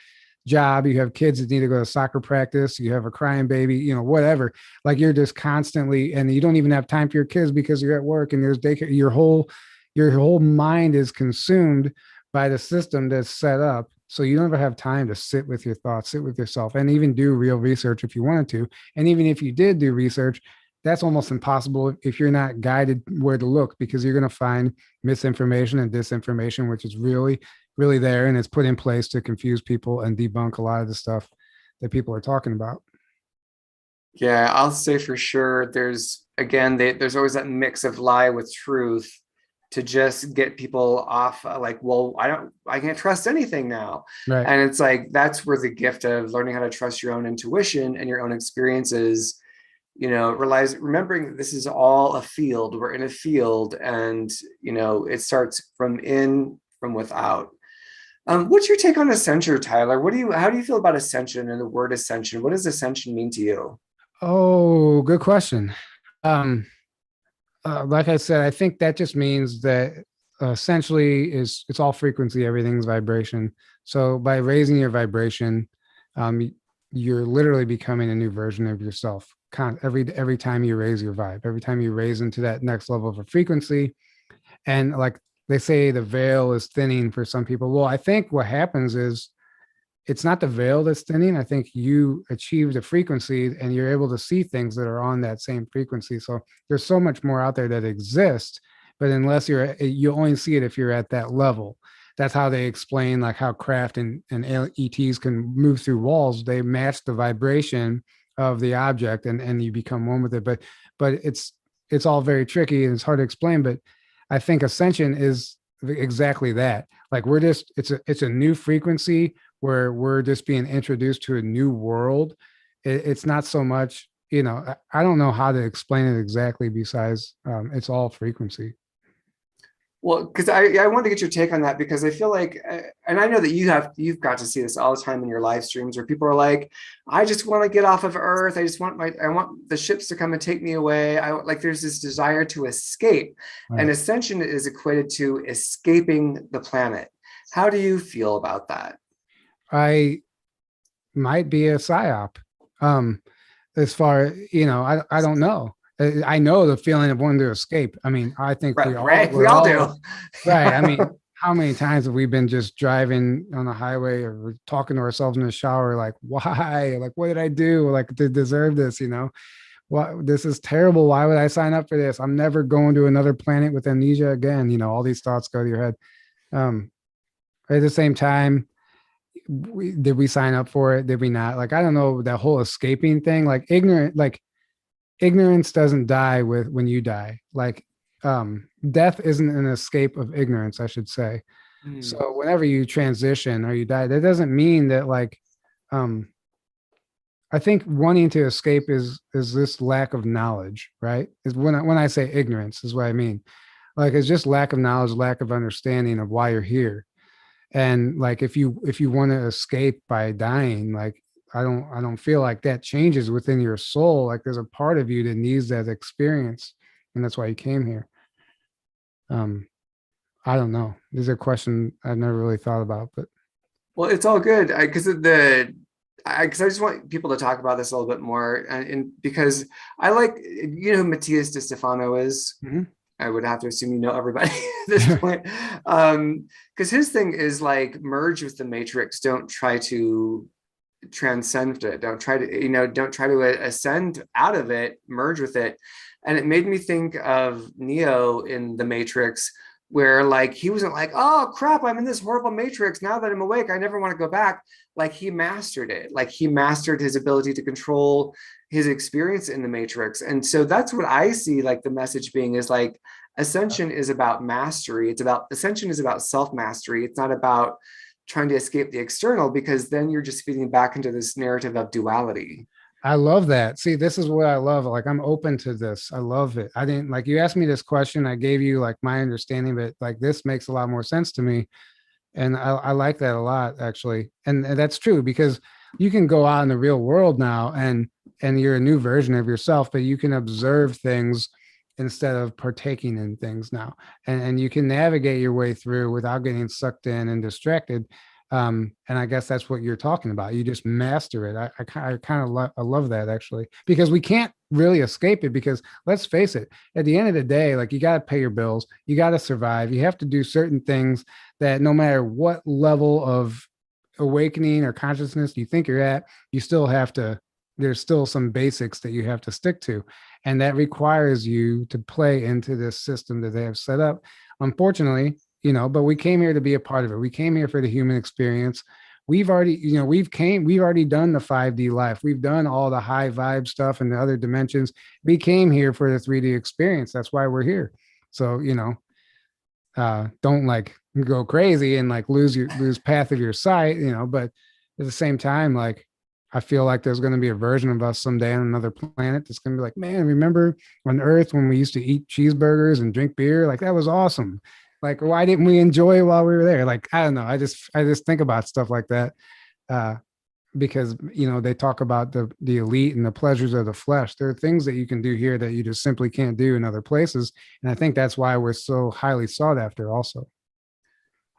job, you have kids that need to go to soccer practice, you have a crying baby, whatever. Like you're just constantly, and you don't even have time for your kids because you're at work and there's daycare. Your whole mind is consumed by the system that's set up. So you never have time to sit with your thoughts, sit with yourself, and even do real research if you wanted to. And even if you did do research, that's almost impossible if you're not guided where to look, because you're going to find misinformation and disinformation, which is really, really there. And it's put in place to confuse people and debunk a lot of the stuff that people are talking about. Yeah, I'll say for sure, there's always that mix of lie with truth to just get people off like, well, I can't trust anything now. Right. And it's like, that's where the gift of learning how to trust your own intuition and your own experiences, remembering that this is all a field. We're in a field, and it starts from without. What's your take on Ascension, Tyler? How do you feel about Ascension and the word Ascension? What does Ascension mean to you? Oh, good question. Like I said, I think that just means that essentially it's all frequency, everything's vibration. So by raising your vibration, you're literally becoming a new version of yourself. Every time you raise your vibe, every time you raise into that next level of a frequency. And like they say, the veil is thinning for some people. Well, I think what happens is it's not the veil that's thinning. I think you achieved a frequency and you're able to see things that are on that same frequency. So there's so much more out there that exists, but unless you only see it if you're at that level. That's how they explain like how craft and ETs can move through walls. They match the vibration of the object and you become one with it. But it's all very tricky and it's hard to explain. But I think Ascension is exactly that. Like it's a new frequency where we're just being introduced to a new world. It's not so much, I don't know how to explain it exactly besides it's all frequency. Well, because I wanted to get your take on that, because I feel like, and I know that you've got to see this all the time in your live streams where people are like, I just want to get off of Earth. I want the ships to come and take me away. There's this desire to escape, right. And Ascension is equated to escaping the planet. How do you feel about that? I might be a psyop. As far, I don't know. I know the feeling of wanting to escape. I mean, I think we all do. Right. I mean, how many times have we been just driving on the highway or talking to ourselves in the shower? Like, why? Like, what did I do? Like, to deserve this, What, this is terrible. Why would I sign up for this? I'm never going to another planet with amnesia again. All these thoughts go to your head. At the same time, did we sign up for it? Did we not? Like, I don't know, that whole escaping thing, ignorance doesn't die when you die. Like, death isn't an escape of ignorance, I should say. So whenever you transition or you die, that doesn't mean that I think wanting to escape is this lack of knowledge, right? Is when I say ignorance is what I mean. Like, it's just lack of knowledge, lack of understanding of why you're here. And like, if you want to escape by dying, like, I don't feel like that changes within your soul. Like, there's a part of you that needs that experience, and that's why you came here. I don't know. This is a question I've never really thought about, but well, it's all good because I just want people to talk about this a little bit more, and because I like, who Matthias Di Stefano is. Mm-hmm. I would have to assume everybody at this point, because his thing is like, merge with the matrix. Don't try to transcend it. Don't try to ascend out of it. Merge with it. And it made me think of Neo in the Matrix where like he wasn't like, oh crap, I'm in this horrible matrix. Now that I'm awake, I never want to go back. Like he mastered it. Like he mastered his ability to control his experience in the matrix. And so that's what I see like the message being is like ascension is about mastery. Ascension is about self-mastery. It's not about trying to escape the external, because then you're just feeding back into this narrative of duality. I love that. See, this is what I love. Like, I'm open to this. I love it. I didn't like you asked me this question. I gave you like my understanding of it. Like, this makes a lot more sense to me. And I like that a lot, actually. And that's true, because you can go out in the real world now and you're a new version of yourself, but you can observe things instead of partaking in things now. And you can navigate your way through without getting sucked in and distracted. And I guess that's what you're talking about. You just master it. I kind of I love that, actually, because we can't really escape it, because let's face it, at the end of the day, like, you got to pay your bills, you got to survive, you have to do certain things that no matter what level of awakening or consciousness you think you're at, you still have to, there's still some basics that you have to stick to. And that requires you to play into this system that they have set up. Unfortunately, but we came here to be a part of it. We came here for the human experience. We've already, we've already done the 5D life. We've done all the high vibe stuff and the other dimensions. We came here for the 3D experience. That's why we're here. So, don't like go crazy and like lose path of your sight, but at the same time, like, I feel like there's going to be a version of us someday on another planet that's going to be like, man, remember on Earth when we used to eat cheeseburgers and drink beer? Like, that was awesome. Like, why didn't we enjoy it while we were there? Like, I don't know. I just think about stuff like that because, they talk about the elite and the pleasures of the flesh. There are things that you can do here that you just simply can't do in other places. And I think that's why we're so highly sought after also.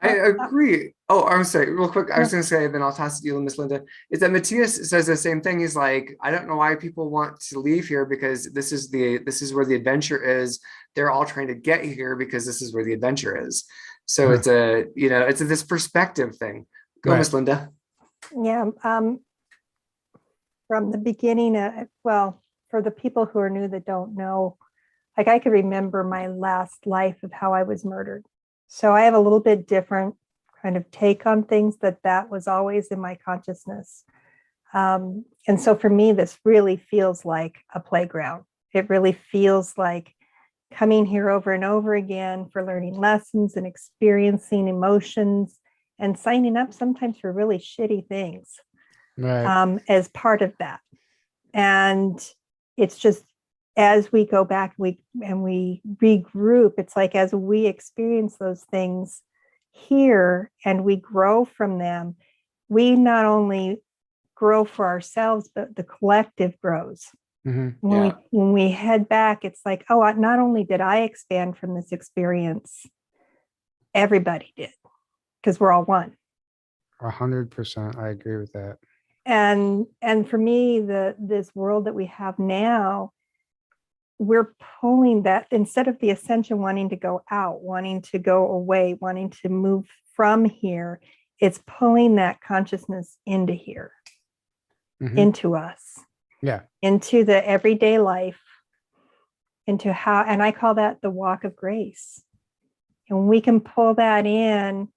I agree. Oh, I'm sorry, real quick. I was going to say, then I'll toss it to you, Miss Linda, is that Matthias says the same thing. He's like, I don't know why people want to leave here, because this is where the adventure is. They're all trying to get here because this is where the adventure is. So it's this perspective thing. Go, Miss Linda. Yeah. From the beginning, for the people who are new that don't know, like, I could remember my last life of how I was murdered. So I have a little bit different kind of take on things, that was always in my consciousness. And so for me, this really feels like a playground. It really feels like coming here over and over again for learning lessons and experiencing emotions and signing up sometimes for really shitty things as part of that. And it's just, as we go back and we regroup, it's like as we experience those things here and we grow from them, we not only grow for ourselves, but the collective grows. Mm-hmm. When we head back, it's like, oh, not only did I expand from this experience, everybody did, because we're all one. 100%. I agree with that. And for me, this world that we have now, we're pulling that, instead of the ascension wanting to go out, wanting to go away, wanting to move from here, it's pulling that consciousness into here, into us, into the everyday life, into how, and I call that the walk of grace. And we can pull that in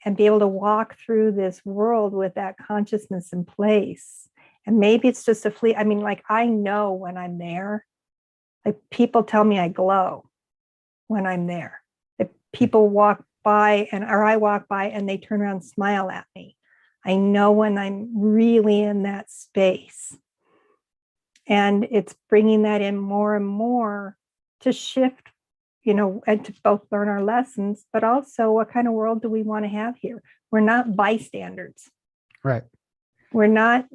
and be able to walk through this world with that consciousness in place. And maybe it's just a fleet. I mean, like, I know when I'm there. Like, people tell me I glow when I'm there. If people walk by or I walk by and they turn around and smile at me, I know when I'm really in that space. And it's bringing that in more and more to shift, and to both learn our lessons, but also what kind of world do we want to have here? We're not bystanders. Right. We're not,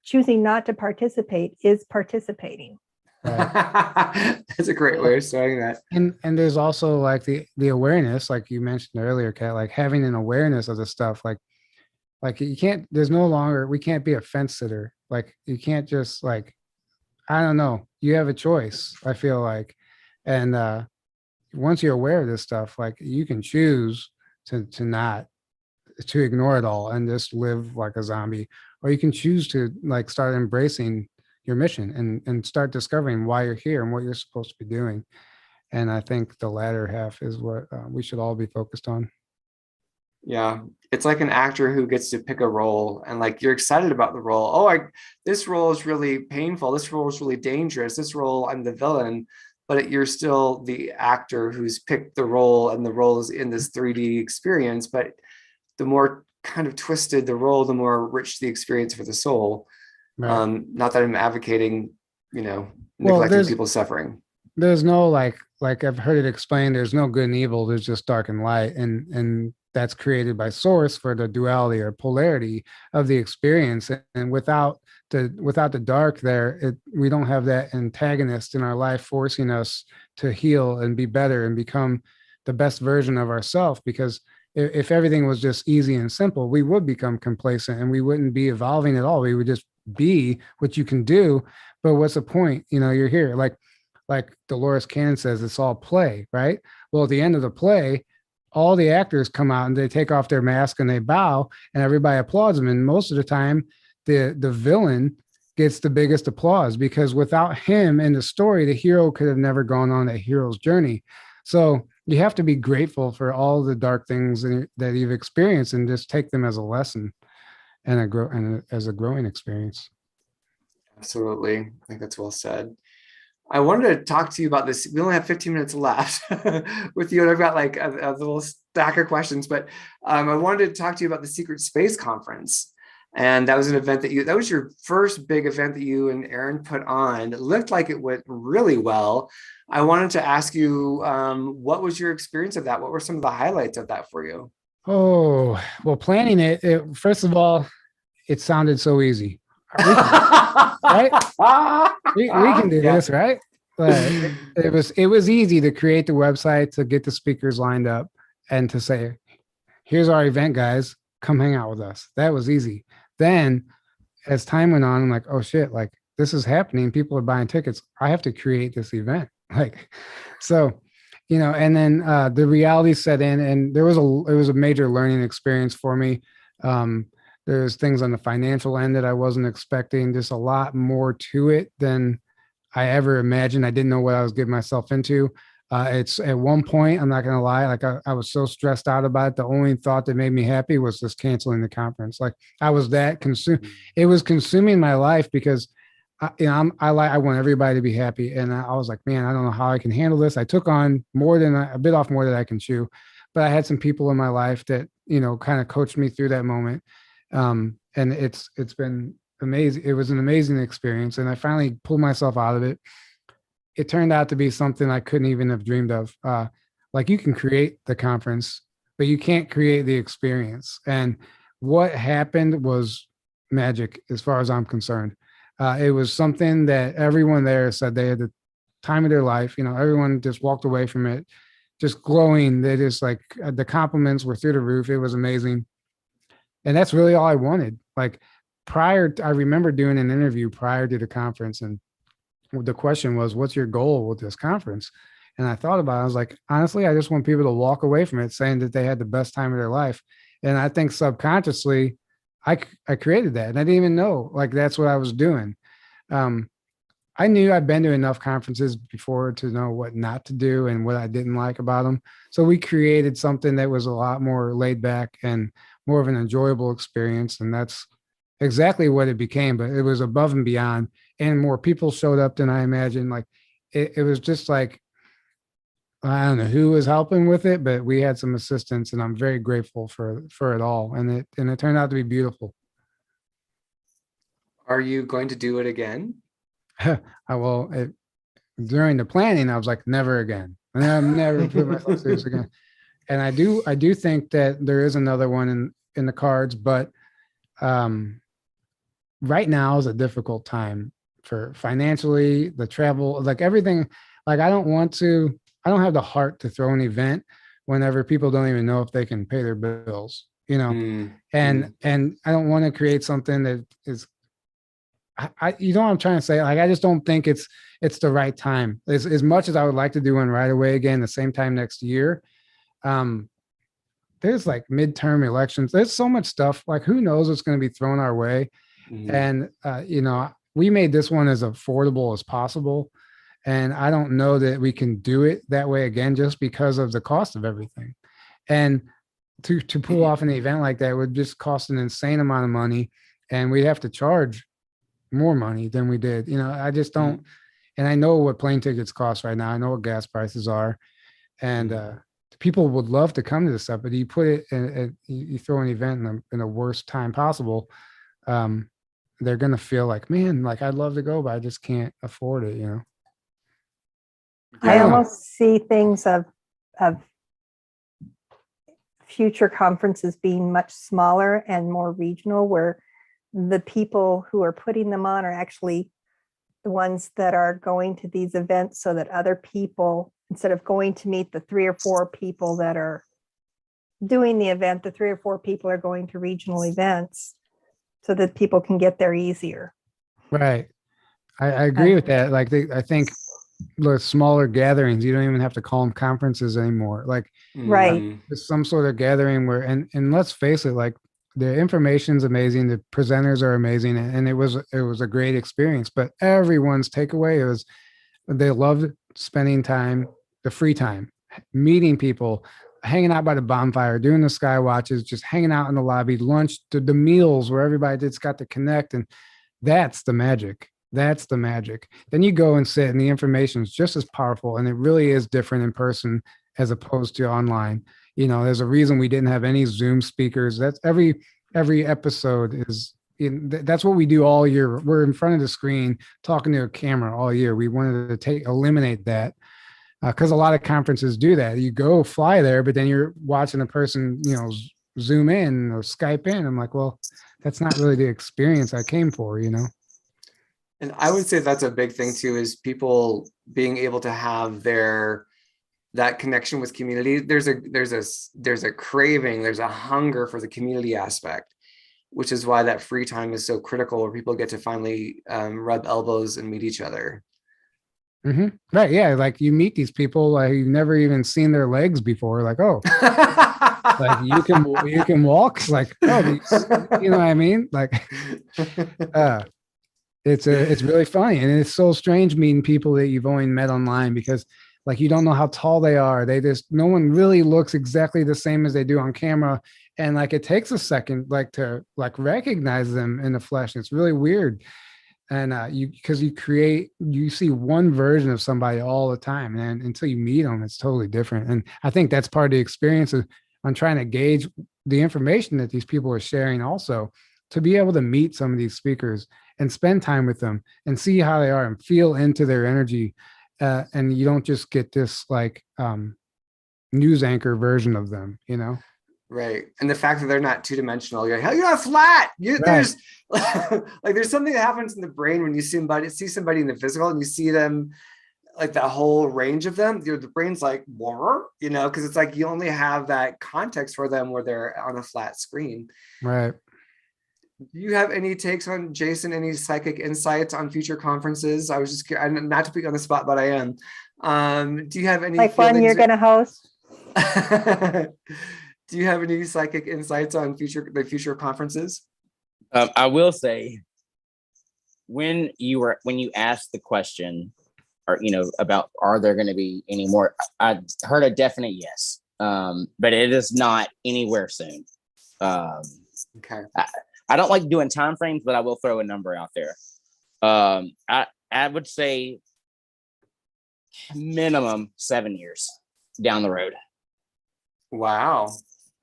choosing not to participate is participating. That's a great way of saying that. And there's also like the awareness, like you mentioned earlier, Kat, like having an awareness of the stuff, like you can't, we can't be a fence sitter. Like, you can't just, like, I don't know, you have a choice, I feel like. And once you're aware of this stuff, like, you can choose to ignore it all and just live like a zombie, or you can choose to like start embracing your mission and start discovering why you're here and what you're supposed to be doing. And I think the latter half is what we should all be focused on. Yeah, it's like an actor who gets to pick a role and like you're excited about the role. Oh, this role is really painful. This role is really dangerous. This role, I'm the villain, but you're still the actor who's picked the role, and the role is in this 3D experience. But the more kind of twisted the role, the more rich the experience for the soul. Right. Not that I'm advocating, neglecting people's suffering. There's no like I've heard it explained, there's no good and evil, there's just dark and light, and that's created by source for the duality or polarity of the experience. And without the dark there, we don't have that antagonist in our life forcing us to heal and be better and become the best version of ourselves. Because if everything was just easy and simple, we would become complacent and we wouldn't be evolving at all. We would just be what you can do. But what's the point? You're here. Like Dolores Cannon says, it's all play, right? Well, at the end of the play, all the actors come out and they take off their mask and they bow and everybody applauds them. And most of the time, the villain gets the biggest applause, because without him in the story, the hero could have never gone on that hero's journey. So you have to be grateful for all the dark things that you've experienced and just take them as a lesson and as a growing experience. Absolutely. I think that's well said. I wanted to talk to you about this. We only have 15 minutes left with you, and I've got like a little stack of questions, but I wanted to talk to you about the Secret Space Conference. And that was an event that was your first big event that you and Aaron put on. It looked like it went really well. I wanted to ask you, what was your experience of that? What were some of the highlights of that for you? Oh, well, planning it first of all, it sounded so easy. Right? We can do this, right? But it was easy to create the website, to get the speakers lined up, and to say, here's our event, guys, come hang out with us. That was easy. Then as time went on, I'm like, oh shit, like this is happening. People are buying tickets. I have to create this event. So, and then the reality set in, and it was a major learning experience for me. There's things on the financial end that I wasn't expecting, just a lot more to it than I ever imagined. I didn't know what I was getting myself into. It's at one point, I'm not going to lie, like I was so stressed out about it. The only thought that made me happy was just canceling the conference. Like I was that consumed. It was consuming my life because I want everybody to be happy. And I was like, man, I don't know how I can handle this. I took on a bit off more than I can chew, but I had some people in my life that, kind of coached me through that moment. And it's been amazing. It was an amazing experience. And I finally pulled myself out of it. It turned out to be something I couldn't even have dreamed of. Like you can create the conference, but you can't create the experience. And what happened was magic as far as I'm concerned. It was something that everyone there said they had the time of their life. Everyone just walked away from it just glowing. They just like the compliments were through the roof. It was amazing. And that's really all I wanted. Like I remember doing an interview prior to the conference, and the question was, what's your goal with this conference? And I thought about it. I was like, honestly, I just want people to walk away from it saying that they had the best time of their life. And I think subconsciously I created that, and I didn't even know like that's what I was doing. I knew I'd been to enough conferences before to know what not to do and what I didn't like about them. So we created something that was a lot more laid back and more of an enjoyable experience. And that's exactly what it became, but it was above and beyond, and more people showed up than I imagined. Like it was just like, I don't know who was helping with it, but we had some assistance, and I'm very grateful for it all. And it turned out to be beautiful. Are you going to do it again? During the planning, I was like, never again. And I'm never put myself through this again. And I do think that there is another one in the cards, but right now is a difficult time for financially, the travel, like everything. Like I don't have the heart to throw an event whenever people don't even know if they can pay their bills, and I don't want to create something that is, what I'm trying to say? Like, I just don't think it's the right time. As much as I would like to do one right away again, the same time next year, there's like midterm elections. There's so much stuff, like who knows what's going to be thrown our way. And, we made this one as affordable as possible. And I don't know that we can do it that way again, just because of the cost of everything. And to pull off an event like that would just cost an insane amount of money, and we'd have to charge more money than we did. I just don't. And I know what plane tickets cost right now. I know what gas prices are, and people would love to come to this stuff, but you put it you throw an event in the worst time possible. They're gonna feel like, man, like I'd love to go, but I just can't afford it. I almost see things of future conferences being much smaller and more regional, where the people who are putting them on are actually the ones that are going to these events, so that other people, instead of going to meet the 3 or 4 people that are doing the event, the 3 or 4 people are going to regional events so that people can get there easier. Right. I agree with that. Like I think the smaller gatherings, you don't even have to call them conferences anymore. Like Right. there's some sort of gathering where, and let's face it, like the information's amazing, the presenters are amazing, and it was a great experience. But everyone's takeaway was they loved spending time, the free time, meeting people, hanging out by the bonfire, doing the sky watches, just hanging out in the lobby, lunch, the meals where everybody just got to connect. And that's the magic. That's the magic. Then you go and sit, and the information is just as powerful, and it really is different in person as opposed to online. There's a reason we didn't have any Zoom speakers. That's every episode is that's what we do all year. We're in front of the screen talking to a camera all year. We wanted to eliminate that because a lot of conferences do that. You go fly there, but then you're watching a person, Zoom in or Skype in. I'm like, well, that's not really the experience I came for, And I would say that's a big thing too, is people being able to have that connection with community. There's a craving, there's a hunger for the community aspect, which is why that free time is so critical, where people get to finally rub elbows and meet each other. Mm-hmm. Right. Yeah. Like you meet these people, like you've never even seen their legs before. Like, oh, like you can walk. Like, oh, you know what I mean? Like, it's really funny, and it's so strange meeting people that you've only met online, because like you don't know how tall they are. No one really looks exactly the same as they do on camera, and like it takes a second like to like recognize them in the flesh. It's really weird. And because you see one version of somebody all the time, and until you meet them, it's totally different. And I think that's part of the experience on trying to gauge the information that these people are sharing, also to be able to meet some of these speakers and spend time with them and see how they are and feel into their energy. And you don't just get this like news anchor version of them, Right. And the fact that they're not two-dimensional, you're not flat. Right. There's like there's something that happens in the brain when you see somebody in the physical, and you see them, like that whole range of them. The brain's like, because it's like you only have that context for them where they're on a flat screen. Right. Do you have any takes on, Jason, any psychic insights on future conferences? I was just not to put you on the spot, but I am. Do you have any like one you're going to host? Do you have any psychic insights on the future conferences? I will say, when you asked the question, or about are there going to be any more, I heard a definite yes, but it is not anywhere soon. Okay. I don't like doing time frames, but I will throw a number out there. I would say minimum 7 years down the road. Wow.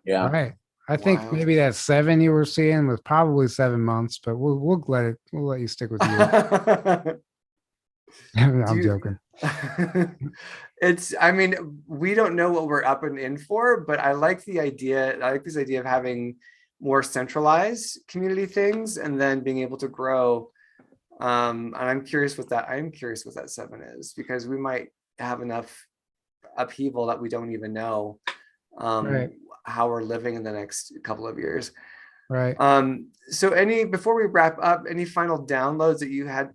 Yeah. Right. I think maybe that 7 you were seeing was probably 7 months, but we'll let you stick with you. I'm joking. We don't know what we're up and in for, but I like this idea of having more centralized community things and then being able to grow. And I'm curious what that 7 is, because we might have enough upheaval that we don't even know Right. how we're living in the next couple of years. Right. So before we wrap up, any final downloads that you had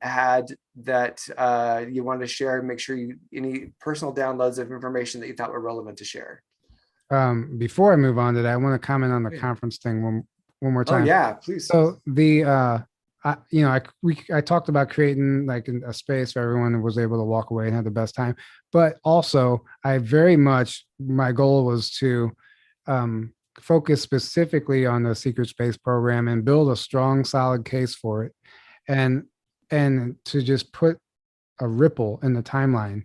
that you wanted to share? Make sure any personal downloads of information that you thought were relevant to share. Before I move on to that, I want to comment on the conference thing one more time. Oh yeah, please. So the I talked about creating like a space where everyone was able to walk away and have the best time, but also I very much, my goal was to focus specifically on the secret space program and build a strong, solid case for it, and to just put a ripple in the timeline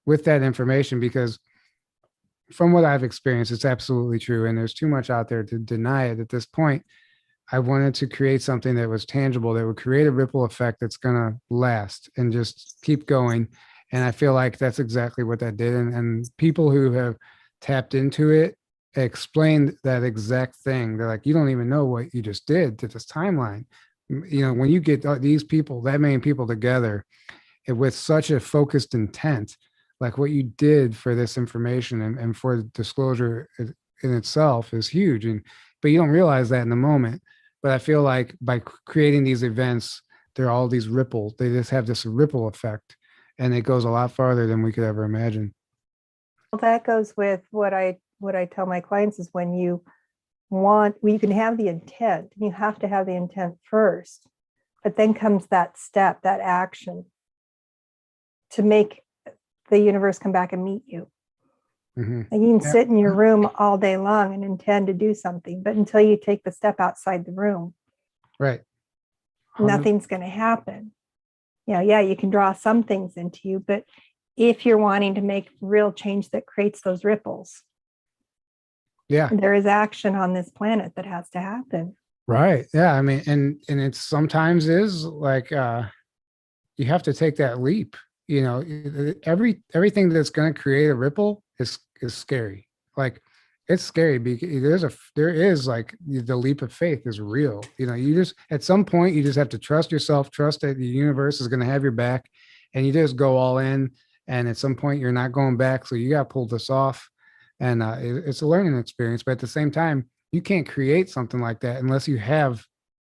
with that information, because from what I've experienced, it's absolutely true, and there's too much out there to deny it at this point. I wanted to create something that was tangible, that would create a ripple effect that's going to last and just keep going. And I feel like that's exactly what that did. And people who have tapped into it explained that exact thing. They're like, you don't even know what you just did to this timeline. When you get these people, that many people together with such a focused intent, like what you did for this information and for disclosure in itself is huge. But you don't realize that in the moment. But I feel like by creating these events, there are all these ripples. They just have this ripple effect, and it goes a lot farther than we could ever imagine. Well, that goes with what I tell my clients is when you can have the intent, you have to have the intent first, but then comes that step, that action to make the universe come back and meet you. Mm-hmm. Like you can sit in your room all day long and intend to do something, but until you take the step outside the room, right, nothing's going to happen. Yeah, you can draw some things into you, but if you're wanting to make real change that creates those ripples, there is action on this planet that has to happen. Right. Yeah. I mean, and it sometimes is like you have to take that leap. Everything that's going to create a ripple is scary. Like it's scary because there is like the leap of faith is real. You just at some point you just have to trust yourself, trust that the universe is going to have your back, and you just go all in. And at some point you're not going back, so you got to pull this off. And it's a learning experience, but at the same time, you can't create something like that unless you have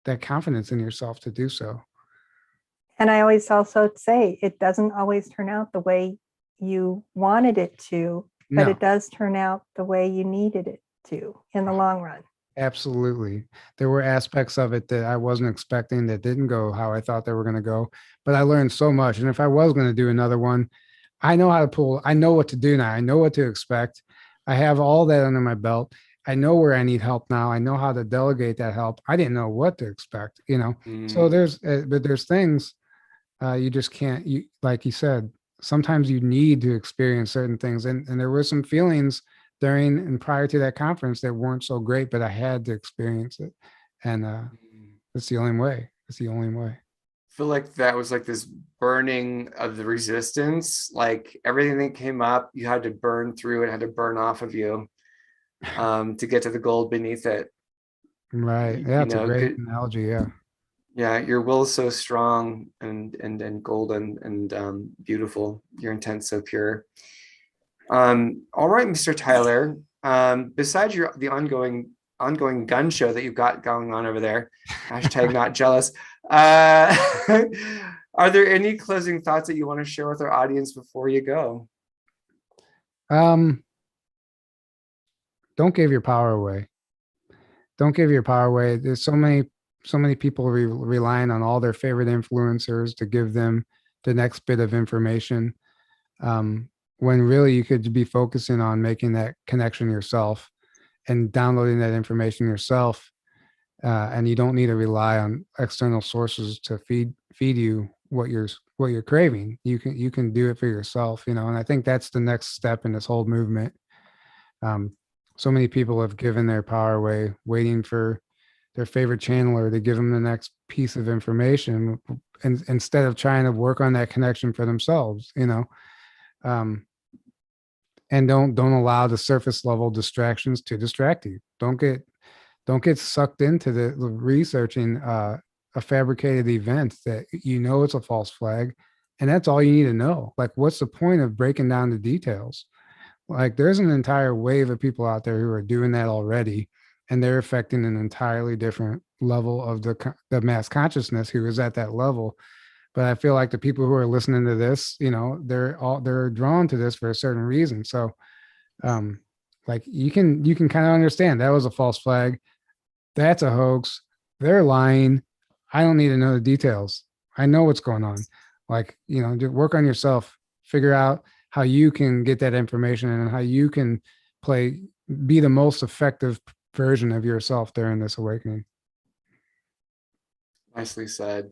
that confidence in yourself to do so. And I always also say it doesn't always turn out the way you wanted it to, but it does turn out the way you needed it to in the long run. Absolutely. There were aspects of it that I wasn't expecting that didn't go how I thought they were going to go, but I learned so much. And if I was going to do another one, I know how to pull, I know what to do now. I know what to expect. I have all that under my belt. I know where I need help now. I know how to delegate that help. I didn't know what to expect, So there's things you just can't, like you said, sometimes you need to experience certain things. And there were some feelings during and prior to that conference that weren't so great, but I had to experience it. And it's the only way. It's the only way. I feel like that was like this burning of the resistance. Like everything that came up, you had to burn through it, had to burn off of you to get to the gold beneath it. Right. Yeah, it's a great analogy. Yeah. Yeah, your will is so strong and golden and beautiful. Your intent so pure. All right, Mr. Tyler. Besides the ongoing gun show that you've got going on over there, hashtag not jealous. Are there any closing thoughts that you want to share with our audience before you go? Don't give your power away. Don't give your power away. There's so many people relying on all their favorite influencers to give them the next bit of information. When really you could be focusing on making that connection yourself and downloading that information yourself. And you don't need to rely on external sources to feed you what you're craving. You can do it for yourself, and I think that's the next step in this whole movement. So many people have given their power away, waiting for their favorite channeler to give them the next piece of information, and instead of trying to work on that connection for themselves, and don't allow the surface level distractions to distract you. Don't get sucked into the researching a fabricated event that it's a false flag, and that's all you need to know. Like, what's the point of breaking down the details? Like, there's an entire wave of people out there who are doing that already, and they're affecting an entirely different level of the mass consciousness who is at that level. But I feel like the people who are listening to this, they're drawn to this for a certain reason. So, like you can kind of understand that was a false flag. That's a hoax. They're lying. I don't need to know the details. I know what's going on. Like, you know, just work on yourself, figure out how you can get that information and how you can be the most effective version of yourself during this awakening. Nicely said.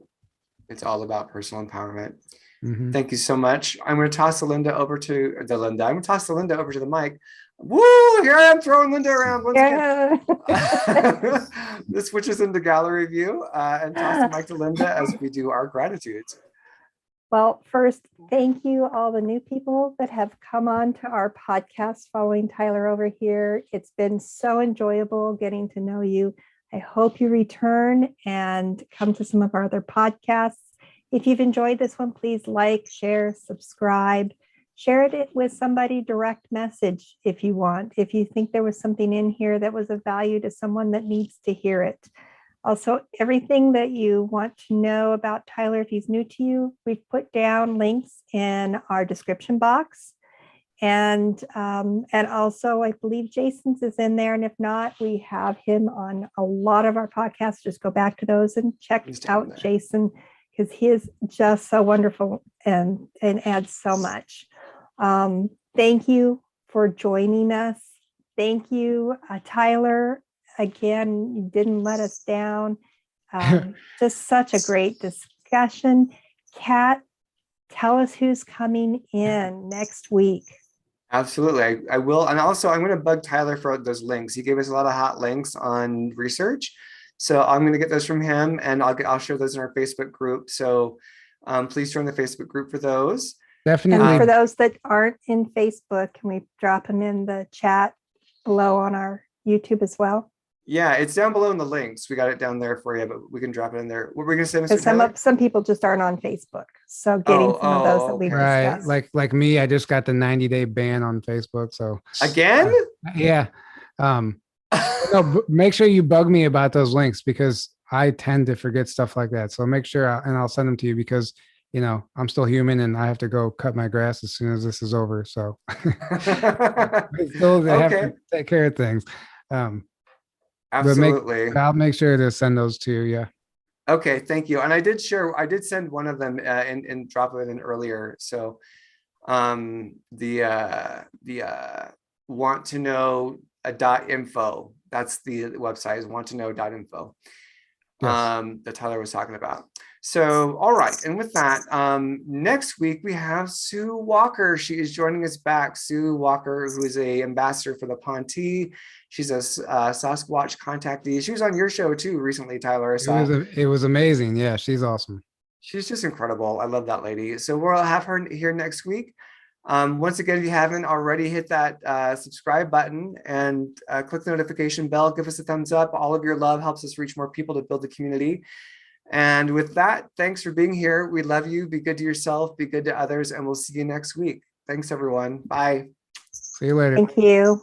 It's all about personal empowerment. Mhm. Thank you so much. I'm going to toss I'm going to toss the Linda over to the mic. Woo! Here I am throwing Linda around once again. Yeah. This switches into gallery view and toss the mic to Linda as we do our gratitudes. Well, first, thank you all the new people that have come on to our podcast following Tyler over here. It's been so enjoyable getting to know you. I hope you return and come to some of our other podcasts. If you've enjoyed this one, please like, share, subscribe, share it with somebody, direct message if you want. If you think there was something in here that was of value to someone that needs to hear it. Also, everything that you want to know about Tyler, if he's new to you, we've put down links in our description box. And also, I believe Jason's is in there. And if not, we have him on a lot of our podcasts. Just go back to those and check out Jason, because he is just so wonderful and adds so much. Thank you for joining us. Thank you, Tyler. Again, you didn't let us down. Just such a great discussion. Kat, tell us who's coming in next week. Absolutely, I will. And also, I'm going to bug Tyler for those links. He gave us a lot of hot links on research. So I'm going to get those from him, and I'll share those in our Facebook group. So please join the Facebook group for those. Definitely. And for those that aren't in Facebook, can we drop them in the chat below on our YouTube as well? Yeah, it's down below in the links. We got it down there for you, but we can drop it in there. What were we going to say, Mr. Tyler? Some people just aren't on Facebook. So getting some of those that we've right, discussed. like me, I just got the 90-day ban on Facebook. So again, yeah. No, make sure you bug me about those links, because I tend to forget stuff like that. So make sure, and I'll send them to you, because you know I'm still human and I have to go cut my grass as soon as this is over. So still, I have to take care of things. Absolutely. But I'll make sure to send those to you. Yeah. Okay, thank you. And I did send one of them and drop it in earlier. So the want to know .info. That's the website, is want to know.info. Yes. That Tyler was talking about. So, all right. And with that, next week we have Sue Walker. She is joining us back. Sue Walker, who is a ambassador for the Ponte. She's a Sasquatch contactee. She was on your show too recently, Tyler. It was amazing. Yeah, she's awesome. She's just incredible. I love that lady. So we'll have her here next week. Once again, if you haven't already, hit that subscribe button and click the notification bell. Give us a thumbs up. All of your love helps us reach more people to build the community. And with that, thanks for being here. We love you. Be good to yourself. Be good to others. And we'll see you next week. Thanks, everyone. Bye. See you later. Thank you.